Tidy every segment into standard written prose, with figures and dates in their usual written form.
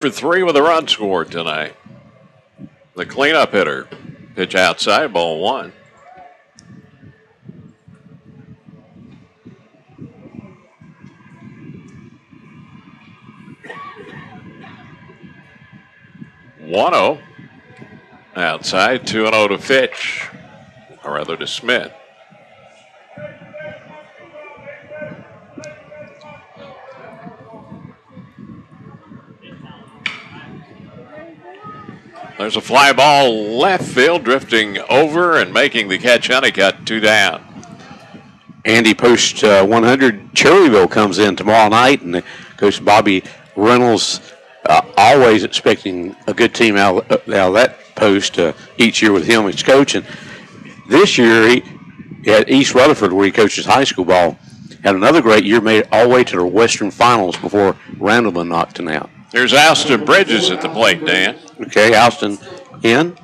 for 3 with a run scored tonight. The cleanup hitter. Pitch outside, ball 1. One-0. Outside, 2-0 to Fitch, or rather to Smith. There's a fly ball left field, drifting over and making the catch. Honeycutt, 2 down. Andy Post 100 Cherryville comes in tomorrow night, and Coach Bobby Reynolds always expecting a good team out of that post each year with him as coach. And this year he at East Rutherford, where he coaches high school ball, had another great year, made it all the way to the Western Finals before Randleman knocked him out. Here's Alston Bridges at the plate, Dan. Okay, Alston in.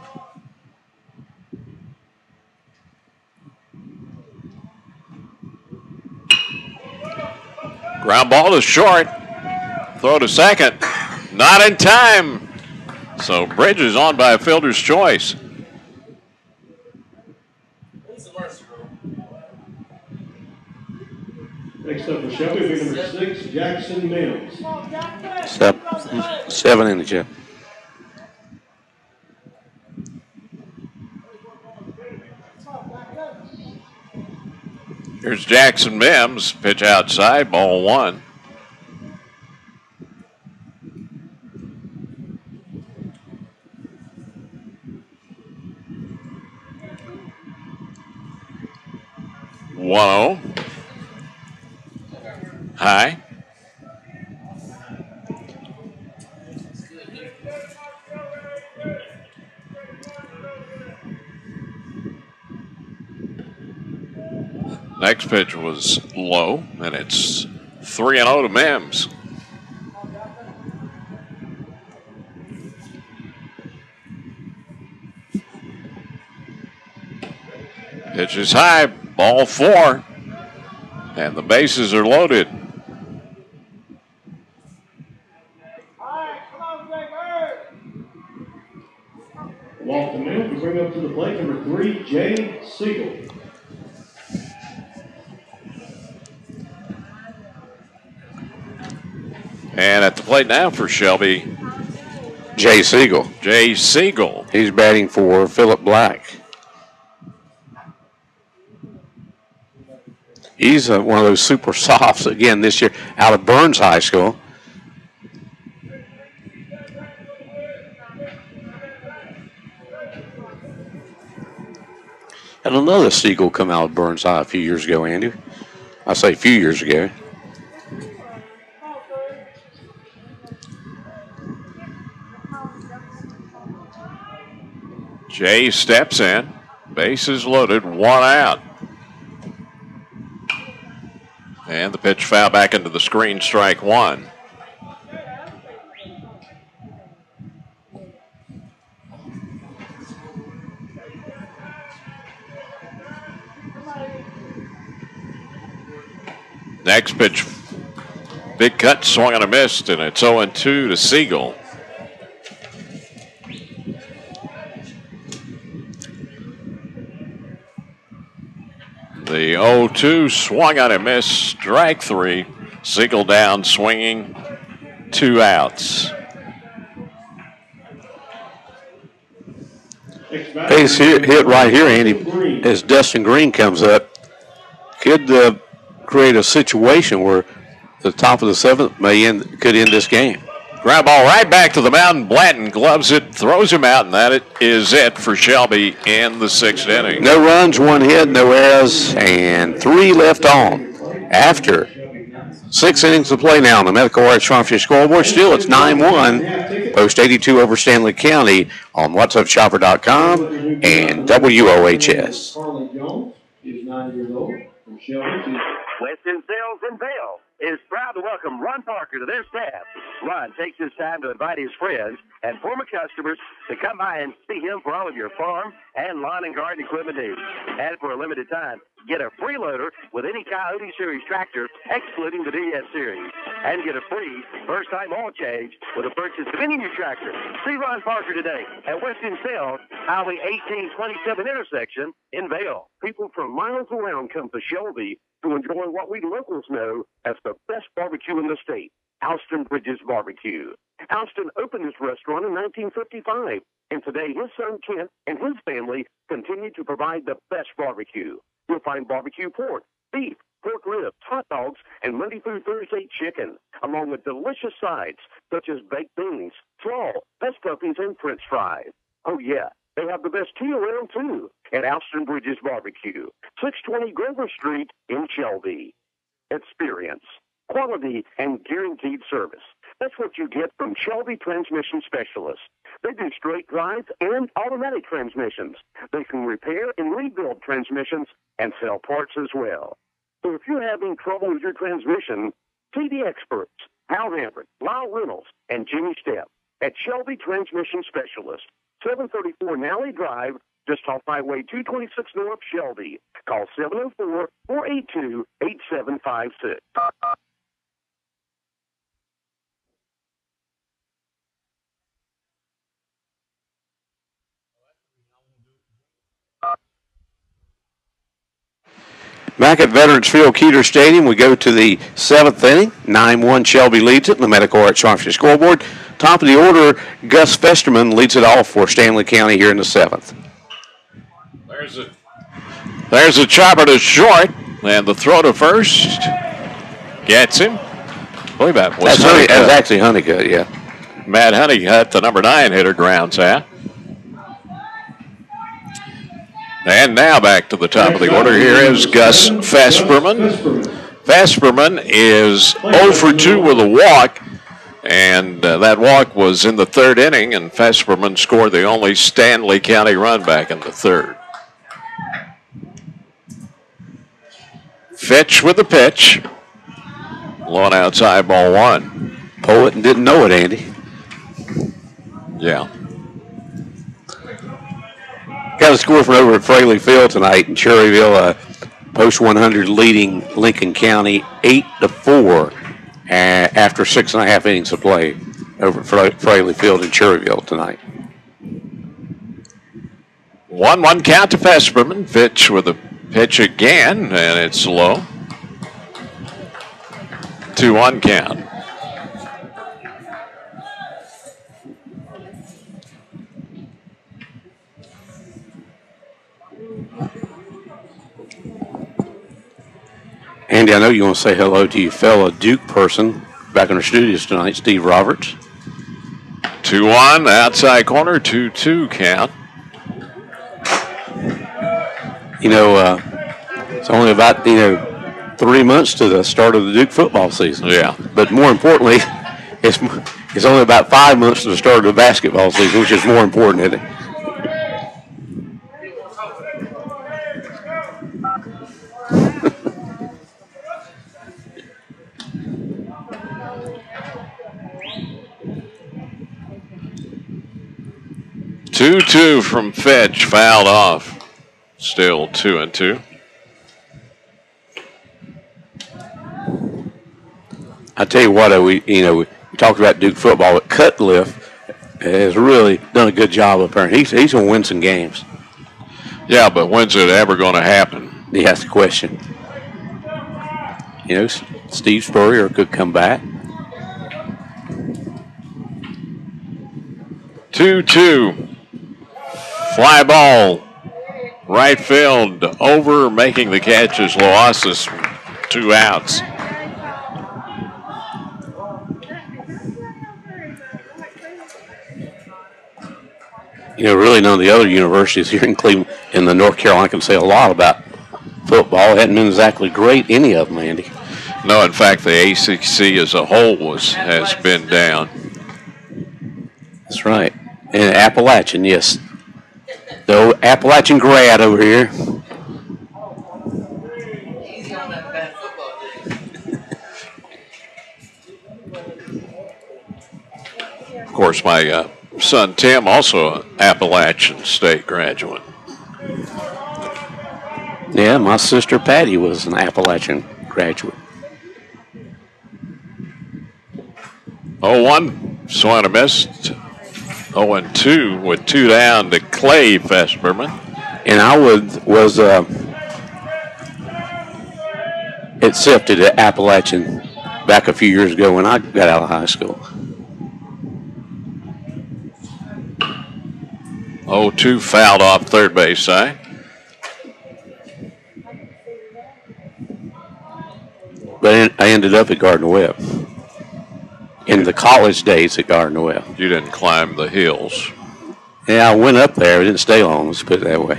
Ground ball is short. Throw to second. Not in time. So Bridges on by a fielder's choice. Next up for Shelby, big number 6, Jackson Mills. 7 in the check. Here's Jackson Mims. Pitch outside, ball 1. Whoa. High. Next pitch was low, and it's 3-0 to Mims. Pitch is high, ball 4, and the bases are loaded. Walk the Mills, we bring up to the plate number 3, Jay Siegel. And at the plate now for Shelby, Jay Siegel. Jay Siegel. He's batting for Philip Black. He's one of those super softs again this year out of Burns High School. And another Siegel come out of Burns High a few years ago, Andy. I say a few years ago. Jay steps in. Bases loaded, 1 out. And the pitch foul back into the screen, strike 1. Next pitch, big cut, swung and a missed, and it's 0-2 to Siegel. The 0-2 swung on and missed, strike 3. Siegel down, swinging, 2 outs. Base hit right here, Andy, as Dustin Green comes up. Could create a situation where the top of the 7th could end this game. Ground ball right back to the mound. Blanton gloves it, throws him out, and that is it for Shelby in the 6th inning. No runs, 1 hit, no errors, and 3 left on. After 6 innings to play now on the Medical Arts Farmfish scoreboard. Still, it's 9-1. Post 82 over Stanley County on whatsupshopper.com and WOHS. Jones is 9 years old from Shelby. Western Sales in Vail is proud to welcome Ron Parker to their staff. Ron takes his time to invite his friends and former customers to come by and see him for all of your farm and lawn and garden equipment needs. And for a limited time, get a free loader with any Coyote Series tractor, excluding the DS Series. and get a free first-time oil change with a purchase of any new tractor. See Ron Parker today at Weston Sales, Highway 1827 intersection in Vail. People from miles around come to Shelby to enjoy what we locals know as the best barbecue in the state, Alston Bridges Barbecue. Alston opened his restaurant in 1955, and today his son Kent and his family continue to provide the best barbecue. You'll find barbecue pork, beef, pork ribs, hot dogs, and Monday through Thursday chicken, along with delicious sides such as baked beans, slaw, pesto stuffings, and french fries. Oh, yeah, they have the best tea around, too, at Alston Bridges Barbecue, 620 Grover Street in Shelby. Experience, quality, and guaranteed service. That's what you get from Shelby Transmission Specialists. They do straight drive and automatic transmissions. They can repair and rebuild transmissions and sell parts as well. So if you're having trouble with your transmission, see the experts, Hal Hambrick, Lyle Reynolds, and Jimmy Stepp at Shelby Transmission Specialist, 734 Nally Drive, just off Highway 226 North Shelby. Call 704-482-8756. Back at Veterans Field, Keeter Stadium, we go to the 7th inning. 9-1 Shelby leads it in the Medical Arts Sharpshooter scoreboard. Top of the order, Gus Festerman leads it off for Stanley County here in the 7th. There's a chopper to short, and the throw to first gets him. I believe that was Honeycutt. That's actually Honeycutt, yeah. Matt Honeycutt, the number 9 hitter, grounds out. And now back to the top of the order. Here is Gus Vesperman. Vesperman is 0 for 2 with a walk, and that walk was in the 3rd inning, and Vesperman scored the only Stanley County run back in the 3rd. Fitch with the pitch. Long outside, ball 1. Poet and didn't know it, Andy. Yeah. Got a score from over at Fraley Field tonight in Cherryville. Post 100 leading Lincoln County 8-4 after 6.5 innings of play over at Fraley Field in Cherryville tonight. 1-1 count to Vesperman. Fitch with a pitch again, and it's low. 2-1 count. Andy, I know you want to say hello to your fellow Duke person back in our studios tonight, Steve Roberts. 2-1, outside corner, 2-2 count. You know, it's only about, 3 months to the start of the Duke football season. Yeah. But more importantly, it's only about 5 months to the start of the basketball season, which is more important, isn't it? Two from Fitch, fouled off. Still 2-2. I tell you what, we talked about Duke football, but Cutcliffe has really done a good job up there. He's going to win some games. Yeah, but when's it ever going to happen? Yeah, that's the question. Steve Spurrier could come back. 2-2. Fly ball. Right field over, making the catch is Loasis. 2 outs. Really none of the other universities here in Cleveland, in the North Carolina, can say a lot about football. It hadn't been exactly great, any of them, Andy. No, in fact, the ACC as a whole has been down. That's right. And Appalachian, yes. The old Appalachian grad over here. Of course, my son Tim, also an Appalachian State graduate. Yeah, my sister Patty was an Appalachian graduate. 0-1. Swing and a miss. 0-2 with 2 down to Clay Vesperman. And I was accepted at Appalachian back a few years ago when I got out of high school. 0-2 fouled off third base side. But I ended up at Gardner-Webb. In the college days at Gardner-Webb. You didn't climb the hills. Yeah, I went up there. I didn't stay long, let's put it that way.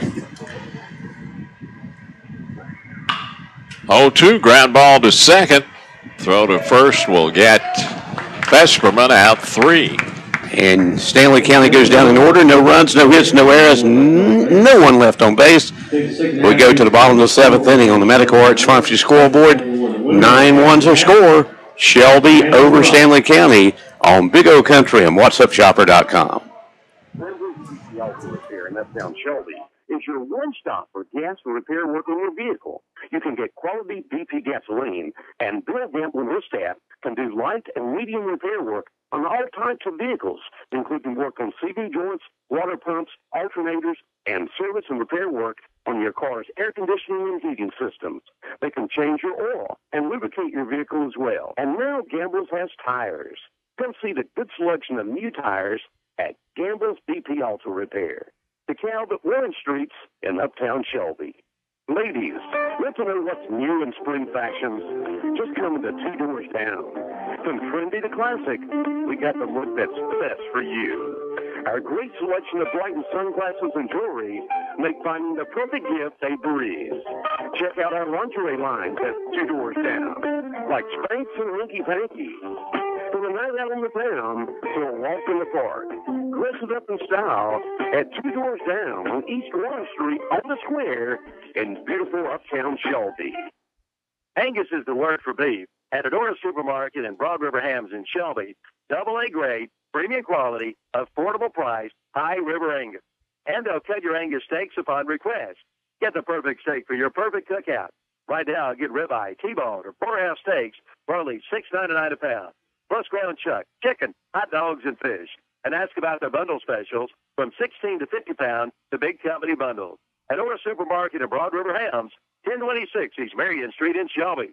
0-2, ground ball to second. Throw to first will get Vesperman out 3. And Stanley County goes down in order. No runs, no hits, no errors, no one left on base. We go to the bottom of the 7th inning on the Medical Arts Pharmacy scoreboard. 9-1's our score. Shelby over Stanley County on Big O Country and WhatsUpShopper.com. Here in uptown Shelby is your one-stop for gas and repair work on your vehicle. You can get quality BP gasoline, and Bill Gamble and his staff can do light and medium repair work on all types of vehicles, including work on CV joints, water pumps, alternators, and service and repair work on your car's air conditioning and heating systems. They can change your oil and lubricate your vehicle as well. And now Gamble's has tires. Come see the good selection of new tires at Gamble's BP Auto Repair. DeKalb at Warren Streets in uptown Shelby. Ladies, want to know what's new in spring fashions? Just come to 2 doors down. From trendy to classic, we got the look that's best for you. Our great selection of Brighton sunglasses and jewelry make finding the perfect gift a breeze. Check out our lingerie lines at 2 doors down, like Spanx and Rinky Panky. From a night out in the town to a walk in the park. Dress it up in style at 2 doors down on East Warren Street on the square in beautiful uptown Shelby. Angus is the word for beef. At Adora Supermarket and Broad River Hams in Shelby, AA grade, premium quality, affordable price, High River Angus. And they'll cut your Angus steaks upon request. Get the perfect steak for your perfect cookout. Right now, get ribeye, T-bone, or porterhouse steaks for only $6.99 a pound. Plus ground chuck, chicken, hot dogs, and fish. And ask about their bundle specials from 16 to 50 pound to big company bundles. At Orr Supermarket and Broad River Hams, 1026 East Marion Street in Shelby.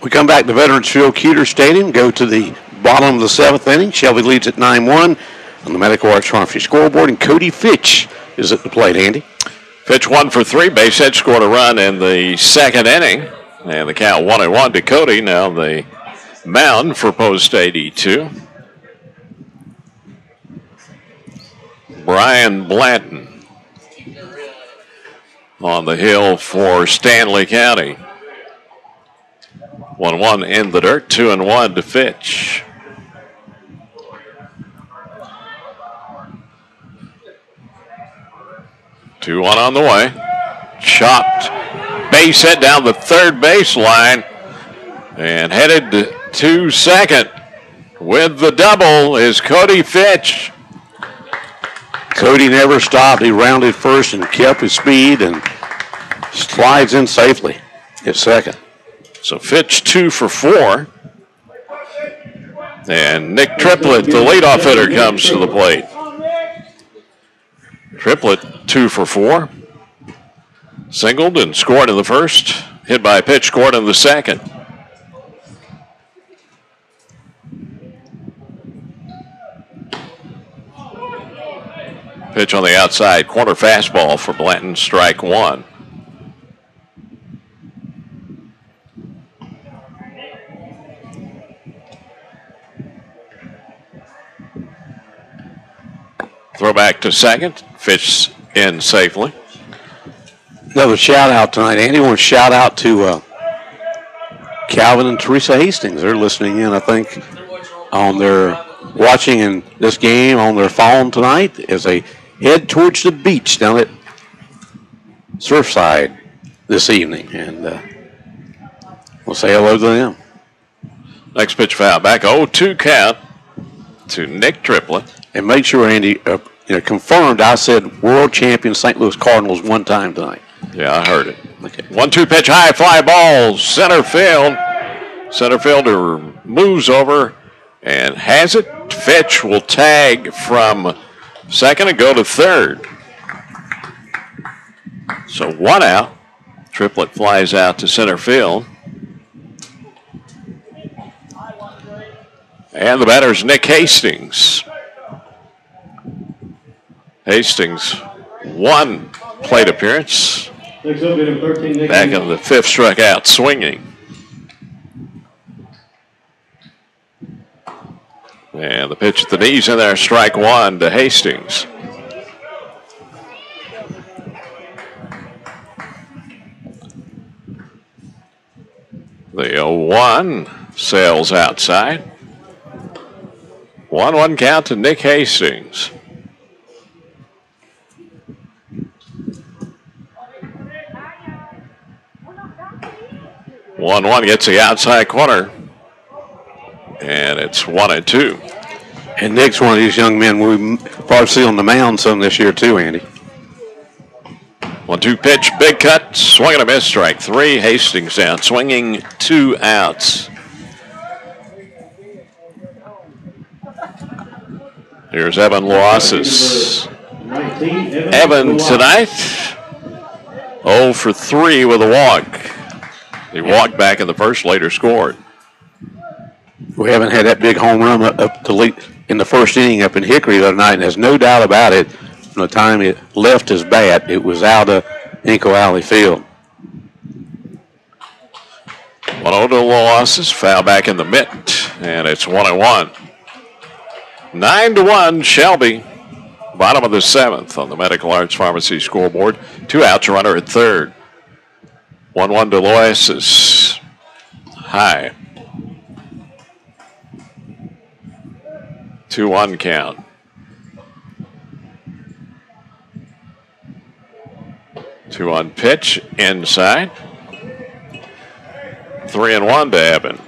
We come back to Veterans Field, Keeter Stadium, go to the bottom of the 7th inning. Shelby leads at 9-1 on the Medical Arts Pharmacy scoreboard, and Cody Fitch is at the plate, Andy. Fitch 1 for 3. Base hit, scored a run in the 2nd inning. And the count 1-1 to Cody. Now the mound for post 82. Brian Blanton on the hill for Stanley County. 1-1 in the dirt, 2-1 to Fitch. Two one on the way. Chopped. Base hit down the third baseline and headed to second with the double is Cody Fitch. Cody never stopped. He rounded first and kept his speed and slides in safely at second. So Fitch 2 for 4. And Nick Triplett, the leadoff hitter, comes to the plate. Triplett 2 for 4. Singled and scored in the first. Hit by a pitch, scored in the second. Pitch on the outside, corner fastball for Blanton, strike 1. Throw back to second. Fitch in safely. Another shout out tonight, Andy. I want to shout out to Calvin and Teresa Hastings. They're listening in, I think, on their watching in this game on their phone tonight as they head towards the beach down at Surfside this evening. And we'll say hello to them. Next pitch foul back, 0-2 count to Nick Triplett. And make sure, Andy, confirmed I said world champion St. Louis Cardinals one time tonight. Yeah, I heard it. Okay. 1-2 pitch, high fly ball, center field. Center fielder moves over and has it. Fitch will tag from second and go to third. So 1 out. Triplet flies out to center field. And the batter is Nick Hastings. Hastings, 1 plate appearance. Next up, hitting 13, Nick Back in the 5th strikeout, swinging. And the pitch at the knees in there, strike 1 to Hastings. The 0-1 sails outside. 1-1 count to Nick Hastings. One gets the outside corner, and it's 1-2. And Nick's one of these young men we probably see on the mound some this year too, Andy. 1-2 pitch, big cut, swing and a miss, strike 3. Hastings down, swinging, 2 outs. Here's Evan Loasis. Evan tonight, 0 for 3 with a walk. He walked back in the first, later scored. We haven't had that big home run up to late in the first inning up in Hickory the other night, and there's no doubt about it. From the time it left his bat, it was out of Inco Alley Field. 1-0 to Loasis, foul back in the mitt, and it's 1-1. 9-1, Shelby, bottom of the 7th on the Medical Arts Pharmacy scoreboard. 2 outs, runner at third. 1-1 to Loasis, high. 2-1 count. Two on pitch, inside. 3-1 to Evan.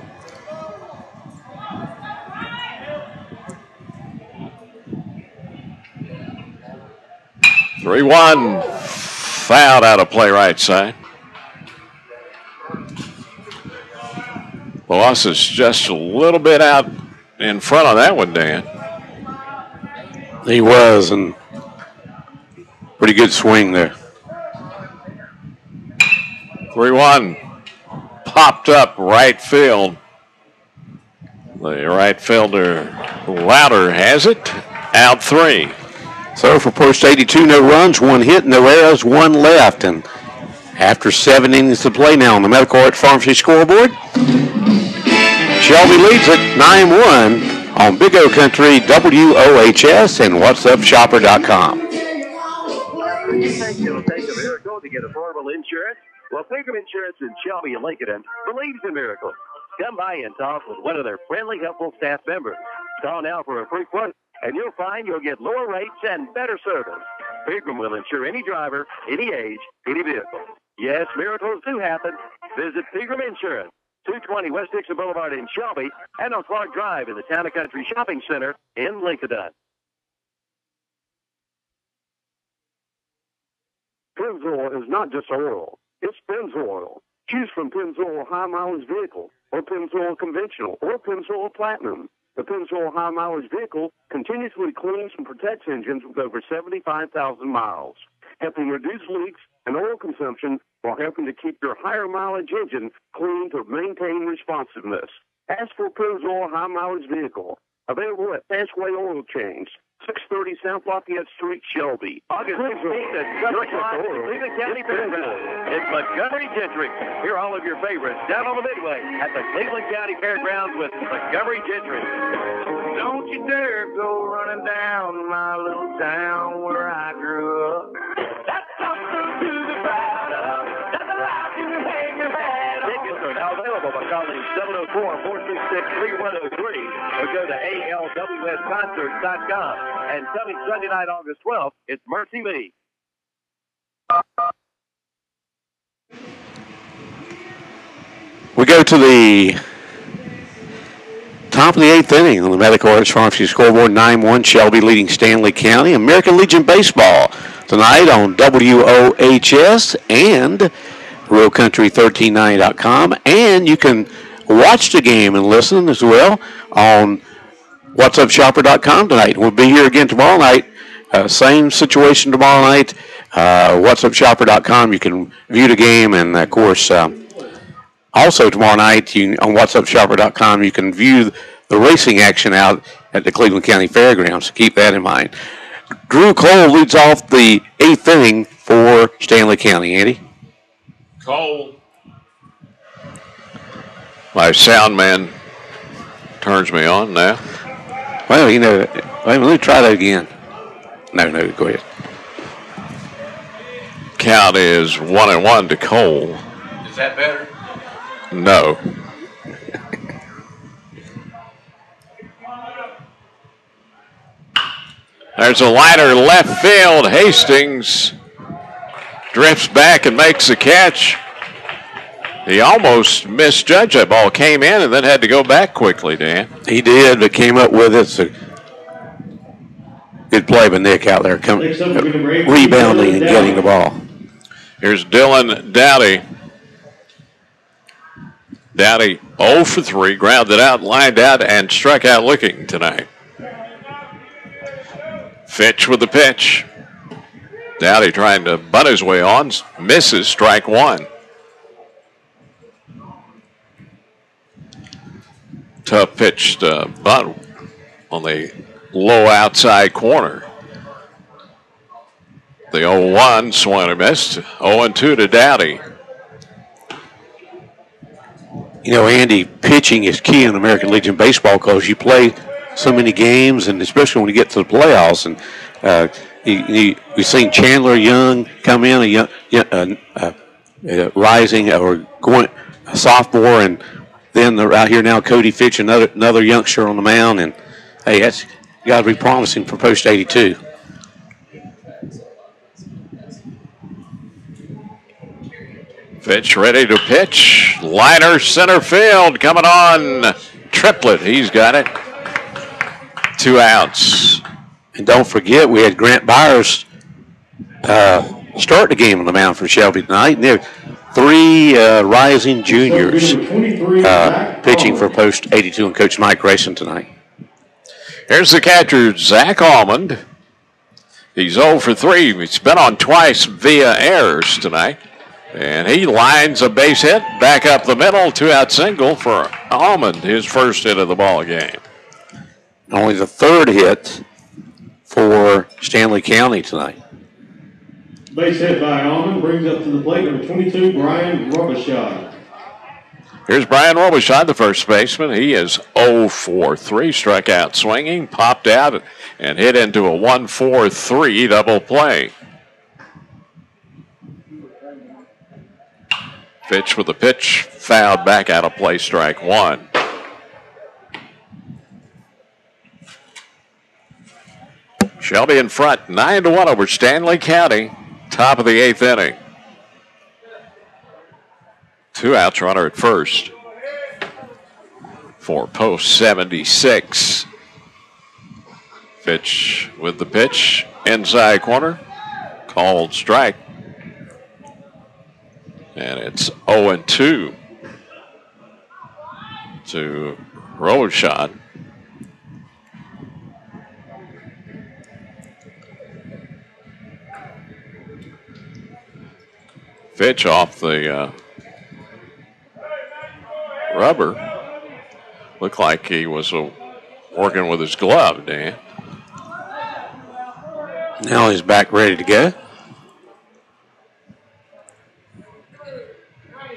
Three-1, fouled out of play right side. Loss is just a little bit out in front on that one, Dan. He was, and pretty good swing there. 3-1, popped up right field. The right fielder, Louder, has it. Out 3. So for post 82, no runs, 1 hit, no errors, 1 left. And after 7 innings to play now on the Medical Arts Pharmacy scoreboard, Shelby leads it 9-1 on Big O Country, WOHS, and WhatsUpShopper.com. You think it'll take a miracle to get affordable insurance? Well, Pilgrim Insurance in Shelby and Lincoln believes in miracles. Come by and talk with one of their friendly, helpful staff members. Call now for a free quote, and you'll find you'll get lower rates and better service. Pilgrim will insure any driver, any age, any vehicle. Yes, miracles do happen. Visit Pilgrim Insurance, 220 West Dixon Boulevard in Shelby, and on Clark Drive in the Town and Country Shopping Center in Lincoln. Pennzoil is not just oil. It's Pennzoil. Choose from Pennzoil High Mileage Vehicle, or Pennzoil Conventional, or Pennzoil Platinum. The Pennzoil High Mileage Vehicle continuously cleans and protects engines with over 75,000 miles, helping reduce leaks and oil consumption while helping to keep your higher mileage engine clean to maintain responsiveness. Ask for Pennzoil High Mileage Vehicle, available at Fastway Oil Change, 630 South Lafayette Street, Shelby. August 16th at 7 o'clock at the Cleveland County Fairgrounds. It's Montgomery Gentry. Hear all of your favorites down on the Midway at the Cleveland County Fairgrounds with Montgomery Gentry. Don't you dare go running down my little town where I grew up. That's something to the proud of. That's a life you hang your hat on. Tickets are now available by calling 704-466-3103 or go to ALWSconcerts.com. And coming Sunday night, August 12th, it's Mercy Me. We go to the top of the 8th inning on the Medical Arts Pharmacy scoreboard, 9-1, Shelby leading Stanley County. American Legion Baseball tonight on WOHS and RealCountry1390.com. And you can watch the game and listen as well on whatsupshopper.com tonight. We'll be here again tomorrow night. Same situation tomorrow night. Whatsupshopper.com. You can view the game, and of course, also tomorrow night on whatsupshopper.com you can view the racing action out at the Cleveland County Fairgrounds. So keep that in mind. Drew Cole leads off the 8th inning for Stanley County. Andy? Cole. My sound man turns me on now. Well, let me try that again. No, go ahead. Count is 1-1 to Cole. Is that better? No. There's a liner left field. Hastings drifts back and makes the catch. He almost misjudged that ball. Came in and then had to go back quickly, Dan. He did, but came up with it. So good play by Nick out there, rebounding and getting the ball. Here's Dylan Dowdy. Dowdy 0 for 3, grounded out, lined out, and struck out looking tonight. Fitch with the pitch. Dowdy trying to butt his way on, misses, strike one. Tough pitch to butt on the low outside corner. The 0-1 swung and missed. 0-2 to Dowdy. You know, Andy, pitching is key in American Legion baseball because you play so many games, and especially when you get to the playoffs. And we've seen Chandler Young come in, rising or going a sophomore, and then out here now Cody Fitch, another youngster on the mound, and hey, that's got to be promising for post 82. Fitch ready to pitch. Liner center field coming on. Triplet. He's got it. 2 outs. And don't forget, we had Grant Byers start the game on the mound for Shelby tonight. And there are 3 rising juniors pitching for post 82 and Coach Mike Grayson tonight. Here's the catcher, Zach Almond. He's 0 for 3. He's been on twice via errors tonight. And he lines a base hit back up the middle. 2-out single for Almond, his first hit of the ball game. Only the 3rd hit for Stanley County tonight. Base hit by Almond brings up to the plate number 22, Brian Robichaud. Here's Brian Robichaud, the first baseman. He is 0 for 3, struck out swinging, popped out, and hit into a 1-4-3 double play. Fitch with the pitch, fouled back out of play, strike one. Shelby in front, 9-1 over Stanley County, top of the 8th inning. 2 outs, runner at first for post 76. Fitch with the pitch, inside corner, called strike. And it's 0-2 to Robichaud. Fitch off the rubber. Looked like he was working with his glove, Dan. Now he's back ready to go.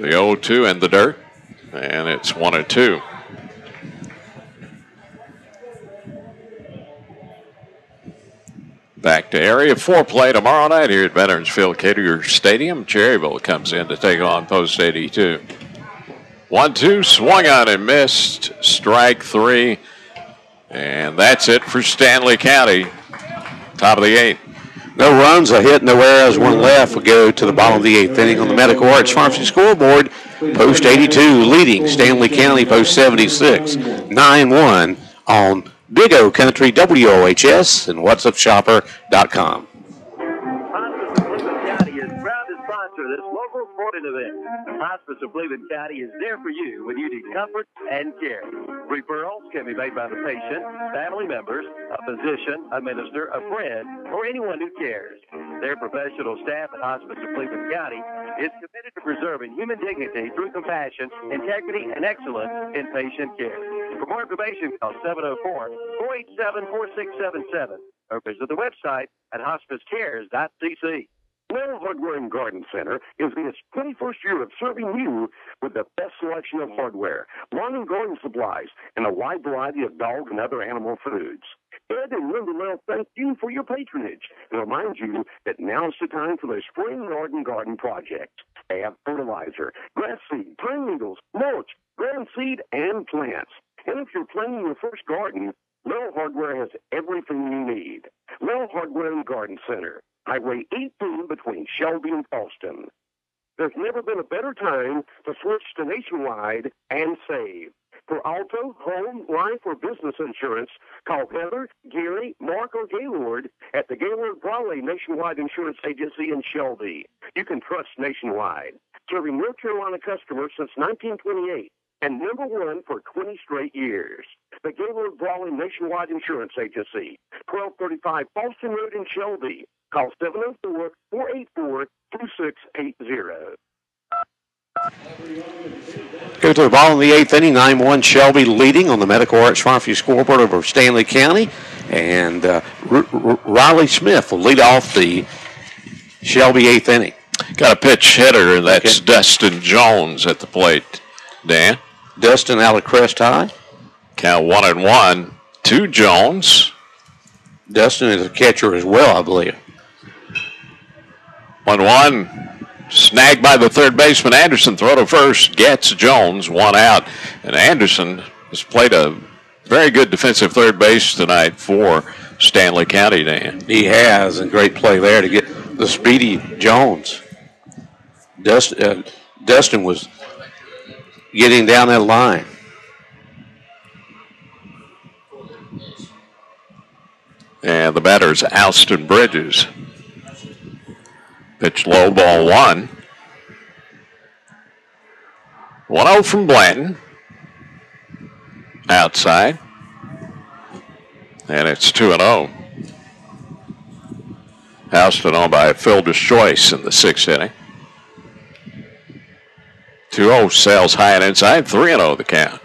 The 0-2 in the dirt, and it's 1-2. Back to Area 4 play tomorrow night here at Veterans Field Cater Stadium. Cherryville comes in to take on post 82. 1-2, swung on and missed. Strike 3. And that's it for Stanley County. Top of the 8th. No runs, a hit, no errors, 1 left. We go to the bottom of the 8th inning on the Medical Arts Pharmacy scoreboard. Post 82 leading Stanley County post 76. 9-1 on Big O Country, WOHS, and whatsupshopper.com. Cleveland County is proud to sponsor this local sport sporting event. Hospice of Cleveland County is there for you when you need comfort and care. Referrals can be made by the patient, family members, a physician, a minister, a friend, or anyone who cares. Their professional staff at Hospice of Cleveland County is committed to preserving human dignity through compassion, integrity, and excellence in patient care. For more information, call 704-487-4677 or visit the website at hospicecares.cc. Well Hardware and Garden Center is in its 21st year of serving you with the best selection of hardware, lawn and garden supplies, and a wide variety of dog and other animal foods. Ed and Linda Lell thank you for your patronage and remind you that now's the time for the spring yard and garden project. They have fertilizer, grass seed, pine needles, mulch, ground seed, and plants. And if you're planting your first garden, Lell Hardware has everything you need. Lell Hardware and Garden Center, Highway 18 between Shelby and Falston. There's never been a better time to switch to Nationwide and save. For auto, home, life, or business insurance, call Heather, Gary, Mark, or Gaylord at the Gaylord Brawley Nationwide Insurance Agency in Shelby. You can trust Nationwide, serving North Carolina customers since 1928 and number one for 20 straight years. The Gaylord Brawley Nationwide Insurance Agency, 1235 Falston Road in Shelby. Call 704-484-2680. Go to the ball in the 8th inning. 9-1 Shelby leading on the Medical Arts Farmview scoreboard over Stanley County. And Riley Smith will lead off the Shelby 8th inning. Got a pitch hitter, and that's Dustin Jones at the plate. Dan? Dustin out of Crest High. Count 1-1 to Jones. Dustin is a catcher as well, I believe. 1-1. Snagged by the third baseman Anderson. Throw to first. Gets Jones. 1 out. And Anderson has played a very good defensive third base tonight for Stanley County, Dan. He has, and great play there to get the speedy Jones. Dustin was getting down that line. And the batter is Alston Bridges. Pitch low, ball 1. 1-0 from Blanton. Outside. And it's 2-0. Alston on by Fielder's choice in the 6th inning. 2-0 sails high and inside. 3-0 the count.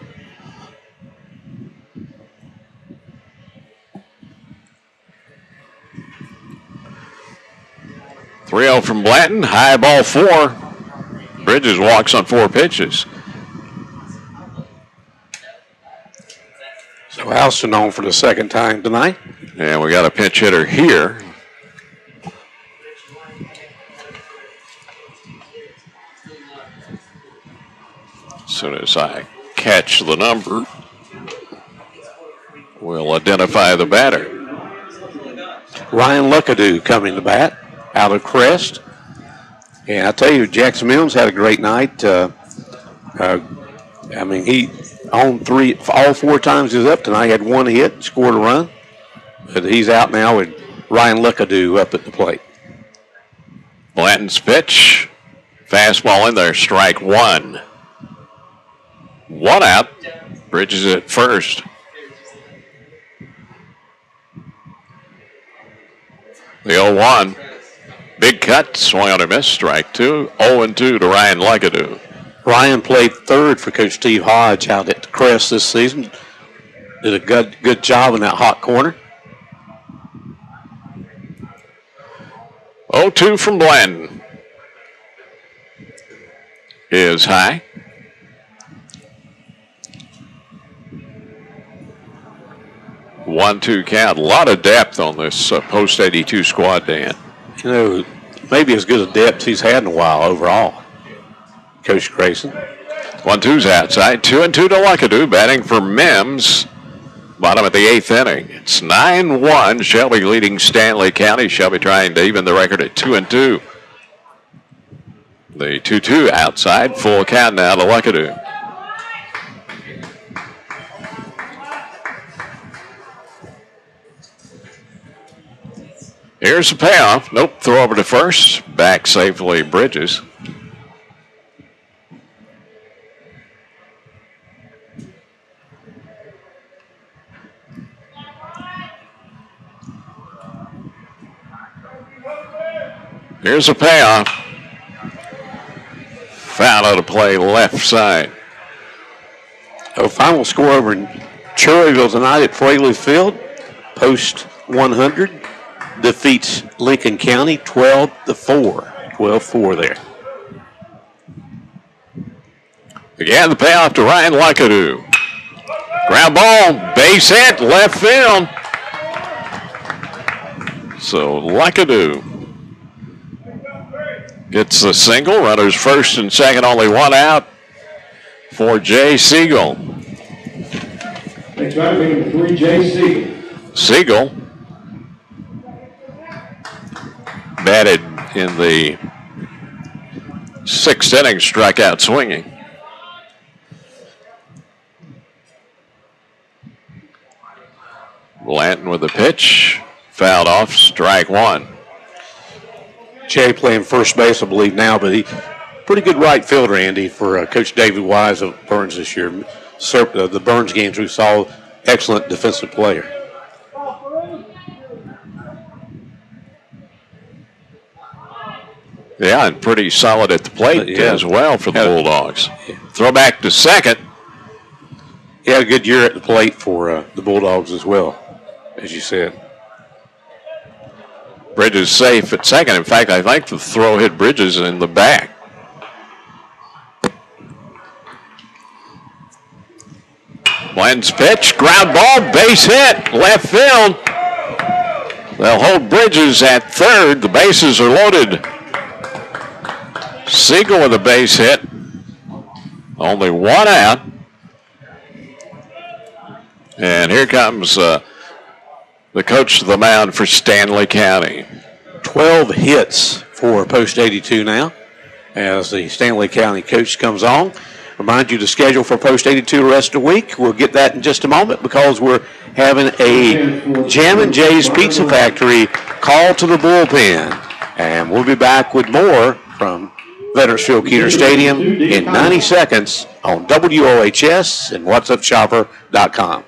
.3-0 from Blanton. High ball 4. Bridges walks on 4 pitches. So Alston on for the second time tonight. And we got a pinch hitter here. As soon as I catch the number, we'll identify the batter. Ryan Luckadoo coming to bat out of Crest. And I tell you, Jackson Mills had a great night. I mean, he on all 4 times he was up tonight. He had 1 hit, scored a run. But he's out now with Ryan Luckadoo up at the plate. Blanton's pitch. Fastball in there, strike 1. 1 out. Bridges at first. The 0-1. Big cut, swing on a miss, strike 2. 0-2 to Ryan Luckadoo. Ryan played third for Coach Steve Hodge out at Crest this season. Did a good job in that hot corner. 0-2 from Blanton is high. One-two count. A lot of depth on this post-82 squad, Dan. You know, maybe as good a depth he's had in a while overall, Coach Grayson. 1-2's outside. 2-2 to Luckadoo, batting for Mims. Bottom of the 8th inning. It's 9-1. Shelby leading Stanley County. Shelby trying to even the record at 2-2. The 2-2 outside. Full count now to Luckadoo. Here's the payoff. Nope. Throw over to first. Back safely, Bridges. Here's a payoff. Foul out of play left side. A final score over in Cherryville tonight at Fraley Field. Post 100 defeats Lincoln County 12-4. 12-4 there. Again, the payoff to Ryan Luckadoo. Ground ball, base hit, left field. So Luckadoo gets the single. Runners first and second, only one out for Jay Siegel. Next batter being number 3, Jay Siegel. Siegel batted in the 6th inning, struck out swinging. Blanton with the pitch, fouled off, strike one. Jay playing first base, I believe, now, but he pretty good right fielder, Andy, for Coach David Wise of Burns this year. The Burns games we saw, excellent defensive player. Yeah, and pretty solid at the plate as well for the Bulldogs. Throw back to second. He had a good year at the plate for the Bulldogs as well, as you said. Bridges safe at second. In fact, I think the throw hit Bridges in the back. Blanton's pitch, ground ball, base hit, left field. They'll hold Bridges at third. The bases are loaded. Siegel with a base hit. Only one out. And here comes the coach to the mound for Stanley County. 12 hits for post 82 now as the Stanley County coach comes on. Remind you the schedule for post 82 the rest of the week. We'll get that in just a moment because we're having a Jam & Jay's Pizza Factory call to the bullpen. And we'll be back with more from Veterans Field Keeter Stadium in 90 seconds on WOHS and WhatsUpShopper.com.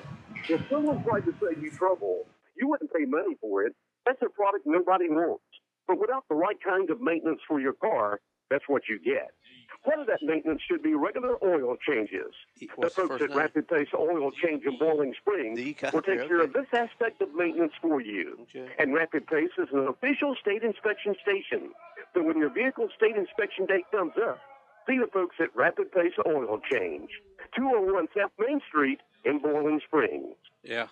If someone tried to save you trouble, you wouldn't pay money for it. That's a product nobody wants. But without the right kind of maintenance for your car, that's what you get. Part of that maintenance should be regular oil changes. The folks at Rapid Pace Oil Change in Boiling Springs will take care of this aspect of maintenance for you. And Rapid Pace is an official state inspection station. So when your vehicle's state inspection date comes up, see the folks at Rapid Pace Oil Change, 201 South Main Street in Boiling Springs. Yeah.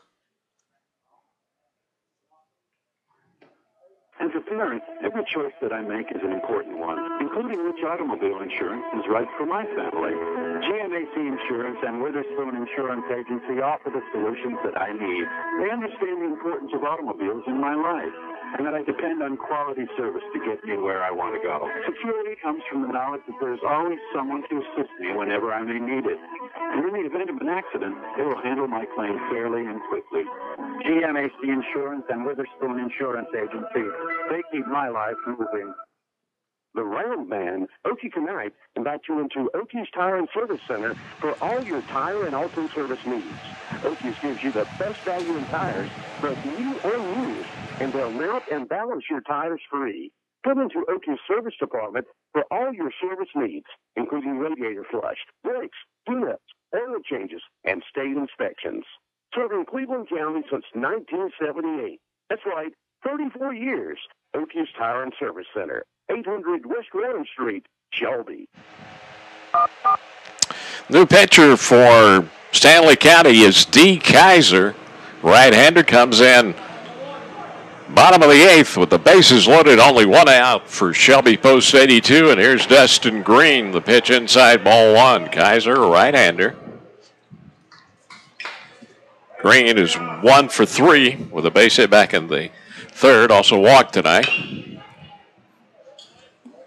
As a parent, every choice that I make is an important one, including which automobile insurance is right for my family. GMAC Insurance and Witherspoon Insurance Agency offer the solutions that I need. They understand the importance of automobiles in my life, and that I depend on quality service to get me where I want to go. Security comes from the knowledge that there's always someone to assist me whenever I may need it. And in the event of an accident, they will handle my claim fairly and quickly. GMAC Insurance and Witherspoon Insurance Agency, they keep my life moving. The Round Man, Okie Knight, invite you into Okie's Tire and Service Center for all your tire and auto service needs. Okie's gives you the best value in tires, both new or used, and they'll mount and balance your tires free. Come into Okie's Service Department for all your service needs, including radiator flush, brakes, tune-ups, oil changes, and state inspections. Serving Cleveland County since 1978. That's right, 34 years. Okie's Tire and Service Center, 800 West Grand Street, Shelby. New pitcher for Stanley County is D. Kaiser. Right-hander comes in bottom of the 8th with the bases loaded, only one out for Shelby post 82. And here's Dustin Green, the pitch inside, ball one. Kaiser, a right-hander. Green is 1 for 3 with a base hit back in the 3rd. Also walked tonight.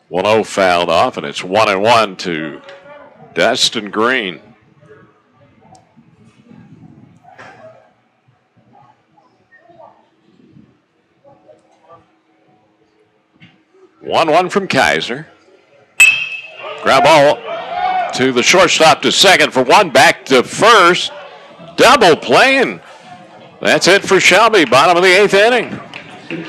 1-0 fouled off, and it's 1-1 to Dustin Green. One from Kaiser. Ground ball to the shortstop to second for one, back to first. Double playing. That's it for Shelby, bottom of the 8th inning.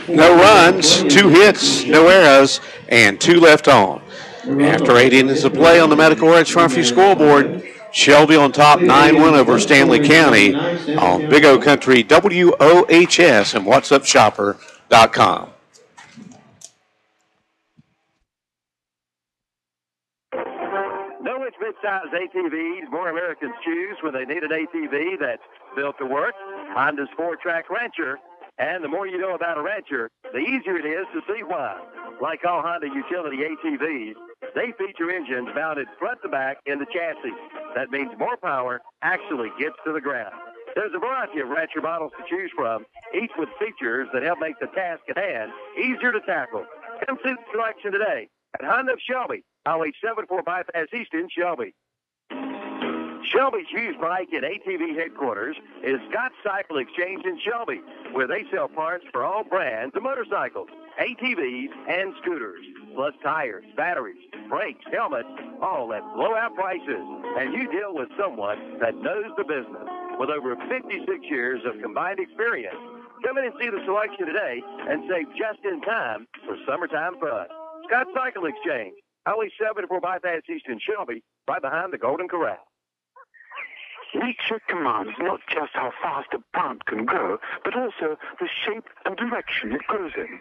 No runs, 2 hits, no errors, and 2 left on. After 8 innings of play on the Medical Orange Farmview scoreboard, Shelby on top, 9-1 over Stanley County on Big O Country, WOHS, and WhatsUpShopper.com. No-inch mid-size ATVs, more Americans choose when they need an ATV that's built to work. Honda's 4-track Rancher. And the more you know about a Rancher, the easier it is to see why. Like all Honda utility ATVs, they feature engines mounted front to back in the chassis. That means more power actually gets to the ground. There's a variety of Rancher models to choose from, each with features that help make the task at hand easier to tackle. Come see the selection today at Honda of Shelby, Highway 74 Bypass East in Shelby. Shelby's used bike at ATV headquarters is Scott Cycle Exchange in Shelby, where they sell parts for all brands of motorcycles, ATVs, and scooters, plus tires, batteries, brakes, helmets, all at blowout prices. And you deal with someone that knows the business with over 56 years of combined experience. Come in and see the selection today and save just in time for summertime fun. Scott Cycle Exchange, Highway 74 Bypass East in Shelby, right behind the Golden Corral. Nature commands not just how fast a plant can grow, but also the shape and direction it grows in.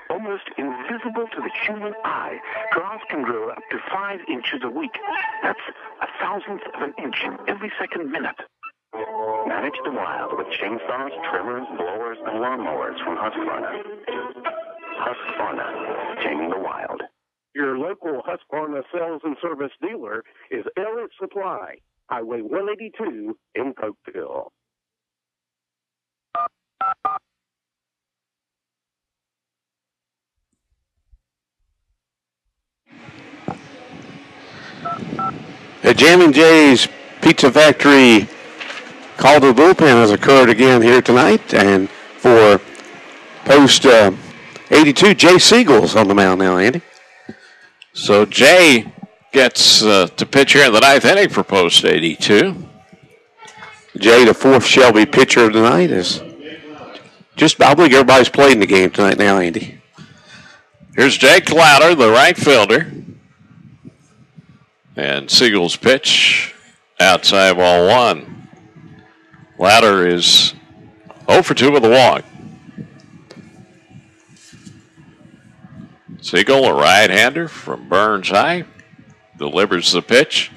Almost invisible to the human eye, grass can grow up to 5 inches a week. That's 1/1000th of an inch in every second minute. Manage the wild with chainsaws, trimmers, blowers, and lawnmowers from Husqvarna. Husqvarna, taming the wild. Your local Husqvarna sales and service dealer is Elliott Supply, Highway 182 in Cokeville. At Jammin' Jay's Pizza Factory, call to the bullpen has occurred again here tonight. And for post 82, Jay Siegel's on the mound now, Andy. So Jay gets to pitch here in the 9th inning for post 82. Jay, the 4th Shelby pitcher of the night, is just, I believe everybody's played in the game tonight now, Andy. Here's Jake Lauder, the right fielder. And Siegel's pitch, outside ball 1. Lauder is 0 for 2 with a walk. Siegel, a right-hander from Burns High, delivers the pitch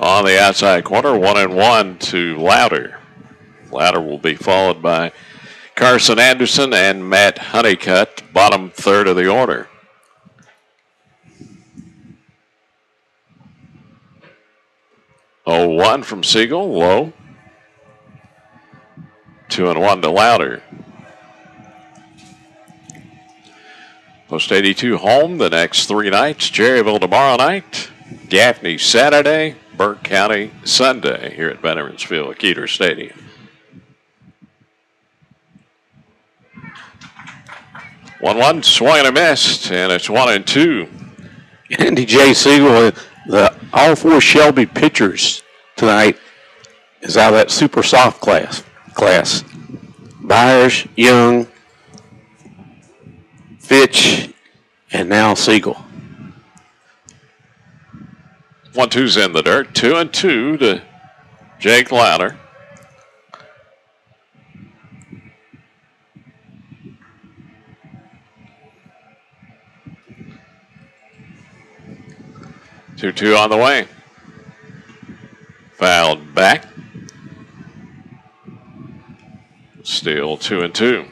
on the outside corner, 1-1 to Lauder. Lauder will be followed by Carson Anderson and Matt Honeycutt, bottom third of the order. Oh, 1 from Siegel, low. 2-1 to Lauder. Post 82 home the next 3 nights. Cherryville tomorrow night. Gaffney Saturday. Burke County Sunday here at Veterans Field at Keeter Stadium. 1-1, swung and a missed, and it's 1-2. Andy J. Siegel, all 4 Shelby pitchers tonight is out of that super soft class. Byers, Young, Fitch, and now Siegel. 1-2's in the dirt. 2-2 to Jake Lauder. Two on the way. Fouled back. Still 2-2.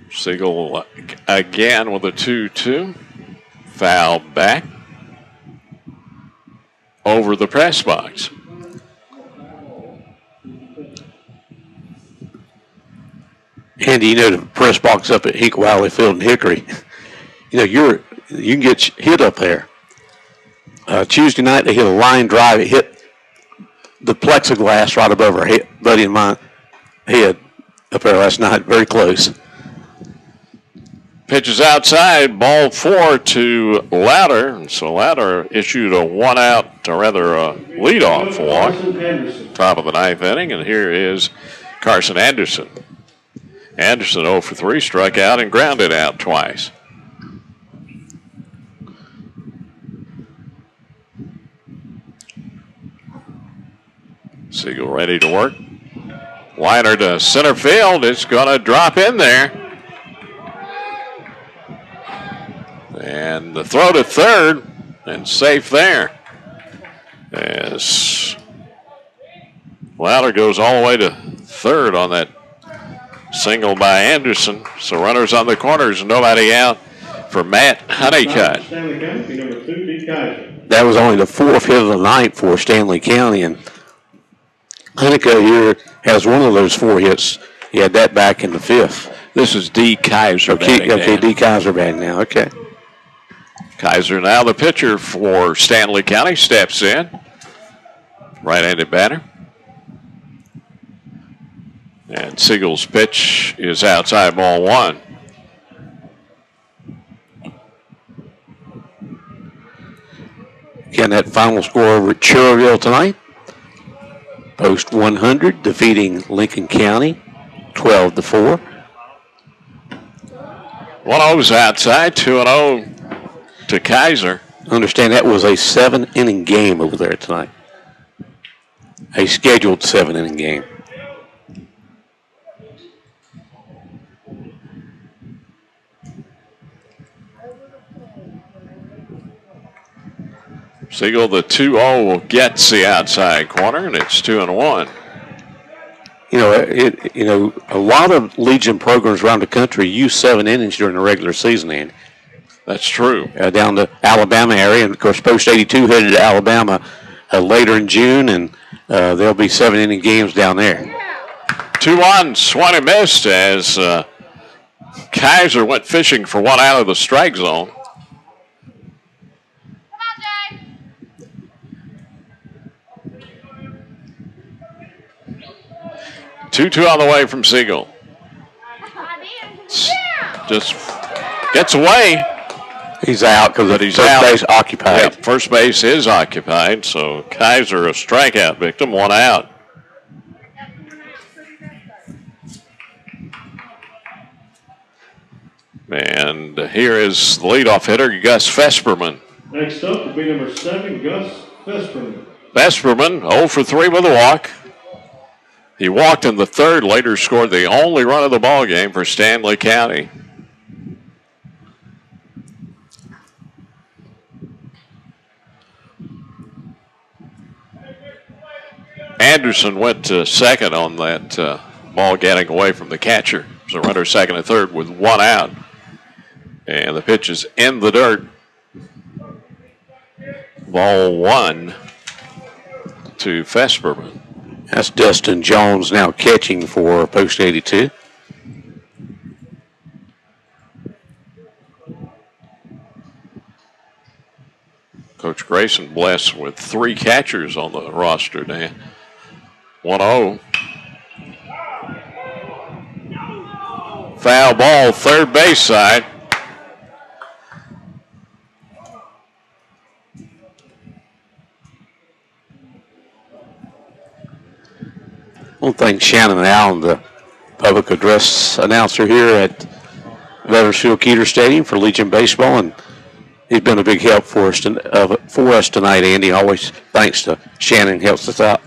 Siegel again with a 2-2. Foul back. Over the press box. Andy, you know the press box up at Hinkle Valley Field in Hickory. You know, you can get hit up there. Tuesday night they hit a line drive. It hit the plexiglass right above our head, buddy and mine head up there last night. Very close. Pitch is outside, ball 4 to Louder. And so Louder issued a one-out, or rather a leadoff walk. Top of the 9th inning, and here is Carson Anderson. Anderson 0 for 3, struck out and grounded out twice. Siegel ready to work. Liner to center field. It's going to drop in there. And the throw to third, and safe there. As Louder goes all the way to third on that single by Anderson. So runners on the corners, nobody out for Matt Honeycutt. That was only the 4th hit of the night for Stanley County, and Honeycutt here has one of those 4 hits. He had that back in the 5th. This is D. Kaiser. Okay, D. Kaiser batting now. Okay. Kaiser now the pitcher for Stanley County steps in. Right-handed batter. And Siegel's pitch is outside, ball 1. Again, that final score over at Cherryville tonight. Post 100 defeating Lincoln County 12-4. 1-0's outside, 2-0 to Kaiser. Understand that was a 7-inning game over there tonight. A scheduled 7-inning game. Siegel, the 2-0, gets the outside corner, and it's 2-1. You know, a lot of Legion programs around the country use 7 innings during the regular season, Andy. That's true. Down the Alabama area, and of course, Post 82 headed to Alabama later in June, and there'll be 7-inning games down there. 2-1, swung and missed as Kaiser went fishing for one out of the strike zone. 2-2 on the way from Siegel. Just gets away. He's out because he's first base occupied. Yep, first base is occupied, so Kaiser a strikeout victim, 1 out. And here is the leadoff hitter, Gus Vesperman. Next up will be number 7, Gus Vesperman. Vesperman 0 for 3 with a walk. He walked in the 3rd, later scored the only run of the ball game for Stanley County. Anderson went to second on that ball getting away from the catcher. So runner second and third with 1 out. And the pitch is in the dirt. Ball 1 to Vesperman. That's Dustin Jones now catching for Post 82. Coach Grayson blessed with 3 catchers on the roster now. 1-0. Foul ball, third base side. I want to thank Shannon Allen, the public address announcer here at Veterans Field Keeter Stadium for Legion Baseball, and he's been a big help for us tonight, Andy. Always thanks to Shannon, helps us out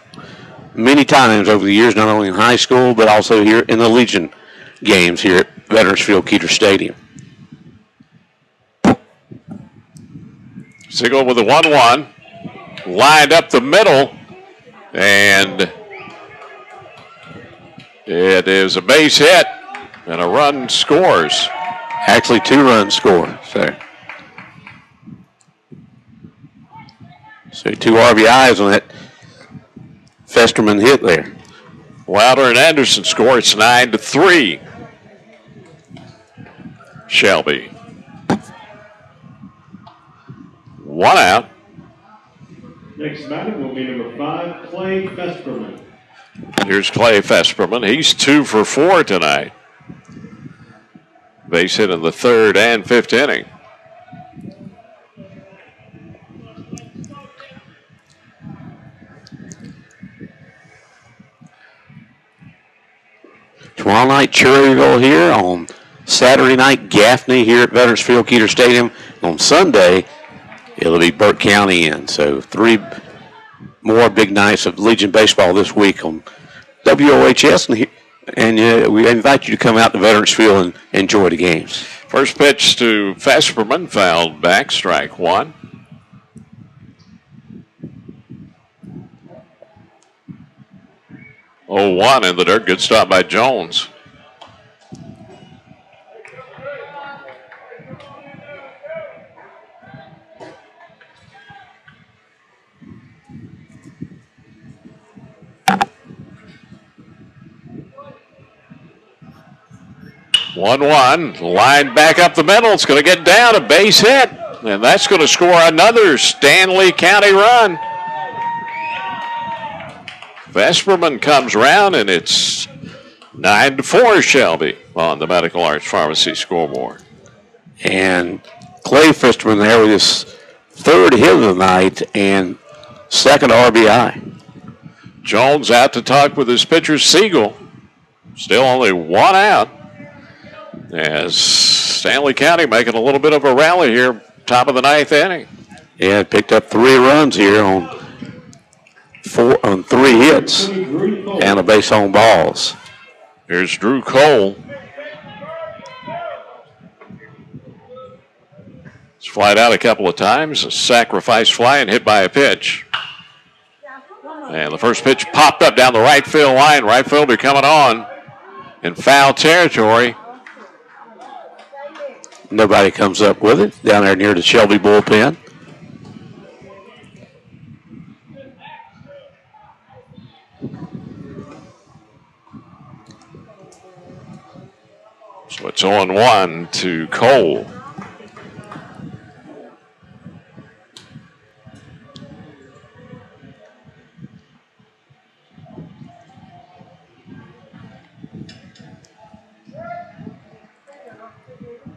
many times over the years, not only in high school, but also here in the Legion games here at Veterans Field Keeter Stadium. Siegel with a 1-1. Lined up the middle, and it is a base hit, and a run scores. Actually, 2 runs score. So 2 RBIs on that Festerman hit there. Louder and Anderson score. It's 9-3. Shelby. 1 out. Next batter will be number 5, Clay Vesperman. Here's Clay Vesperman. He's 2 for 4 tonight. Base hit in the third and fifth inning. Tomorrow night, Cherryville here. On Saturday night, Gaffney here at Veterans Field, Keeter Stadium. On Sunday, it'll be Burke County in. So 3 more big nights of Legion baseball this week on WOHS. And we invite you to come out to Veterans Field and enjoy the games. First pitch to Vesperman, fouled back, strike one. Oh, 1 in the dirt. Good stop by Jones. One, line back up the middle. It's going to get down, a base hit. And that's going to score another Stanley County run. Vesperman comes around, and it's 9-4 Shelby on the Medical Arts Pharmacy scoreboard. And Clay Vesperman there with his 3rd hit of the night and 2nd RBI. Jones out to talk with his pitcher, Siegel. Still only 1 out. As Stanley County making a little bit of a rally here, top of the 9th inning. Yeah, picked up 3 runs here on 3 hits and a base on balls. Here's Drew Cole. He's flied out a couple of times, a sacrifice fly and hit by a pitch. And the first pitch popped up down the right field line. Right fielder coming on in foul territory. Nobody comes up with it down there near the Shelby bullpen. So it's 0-1 to Cole.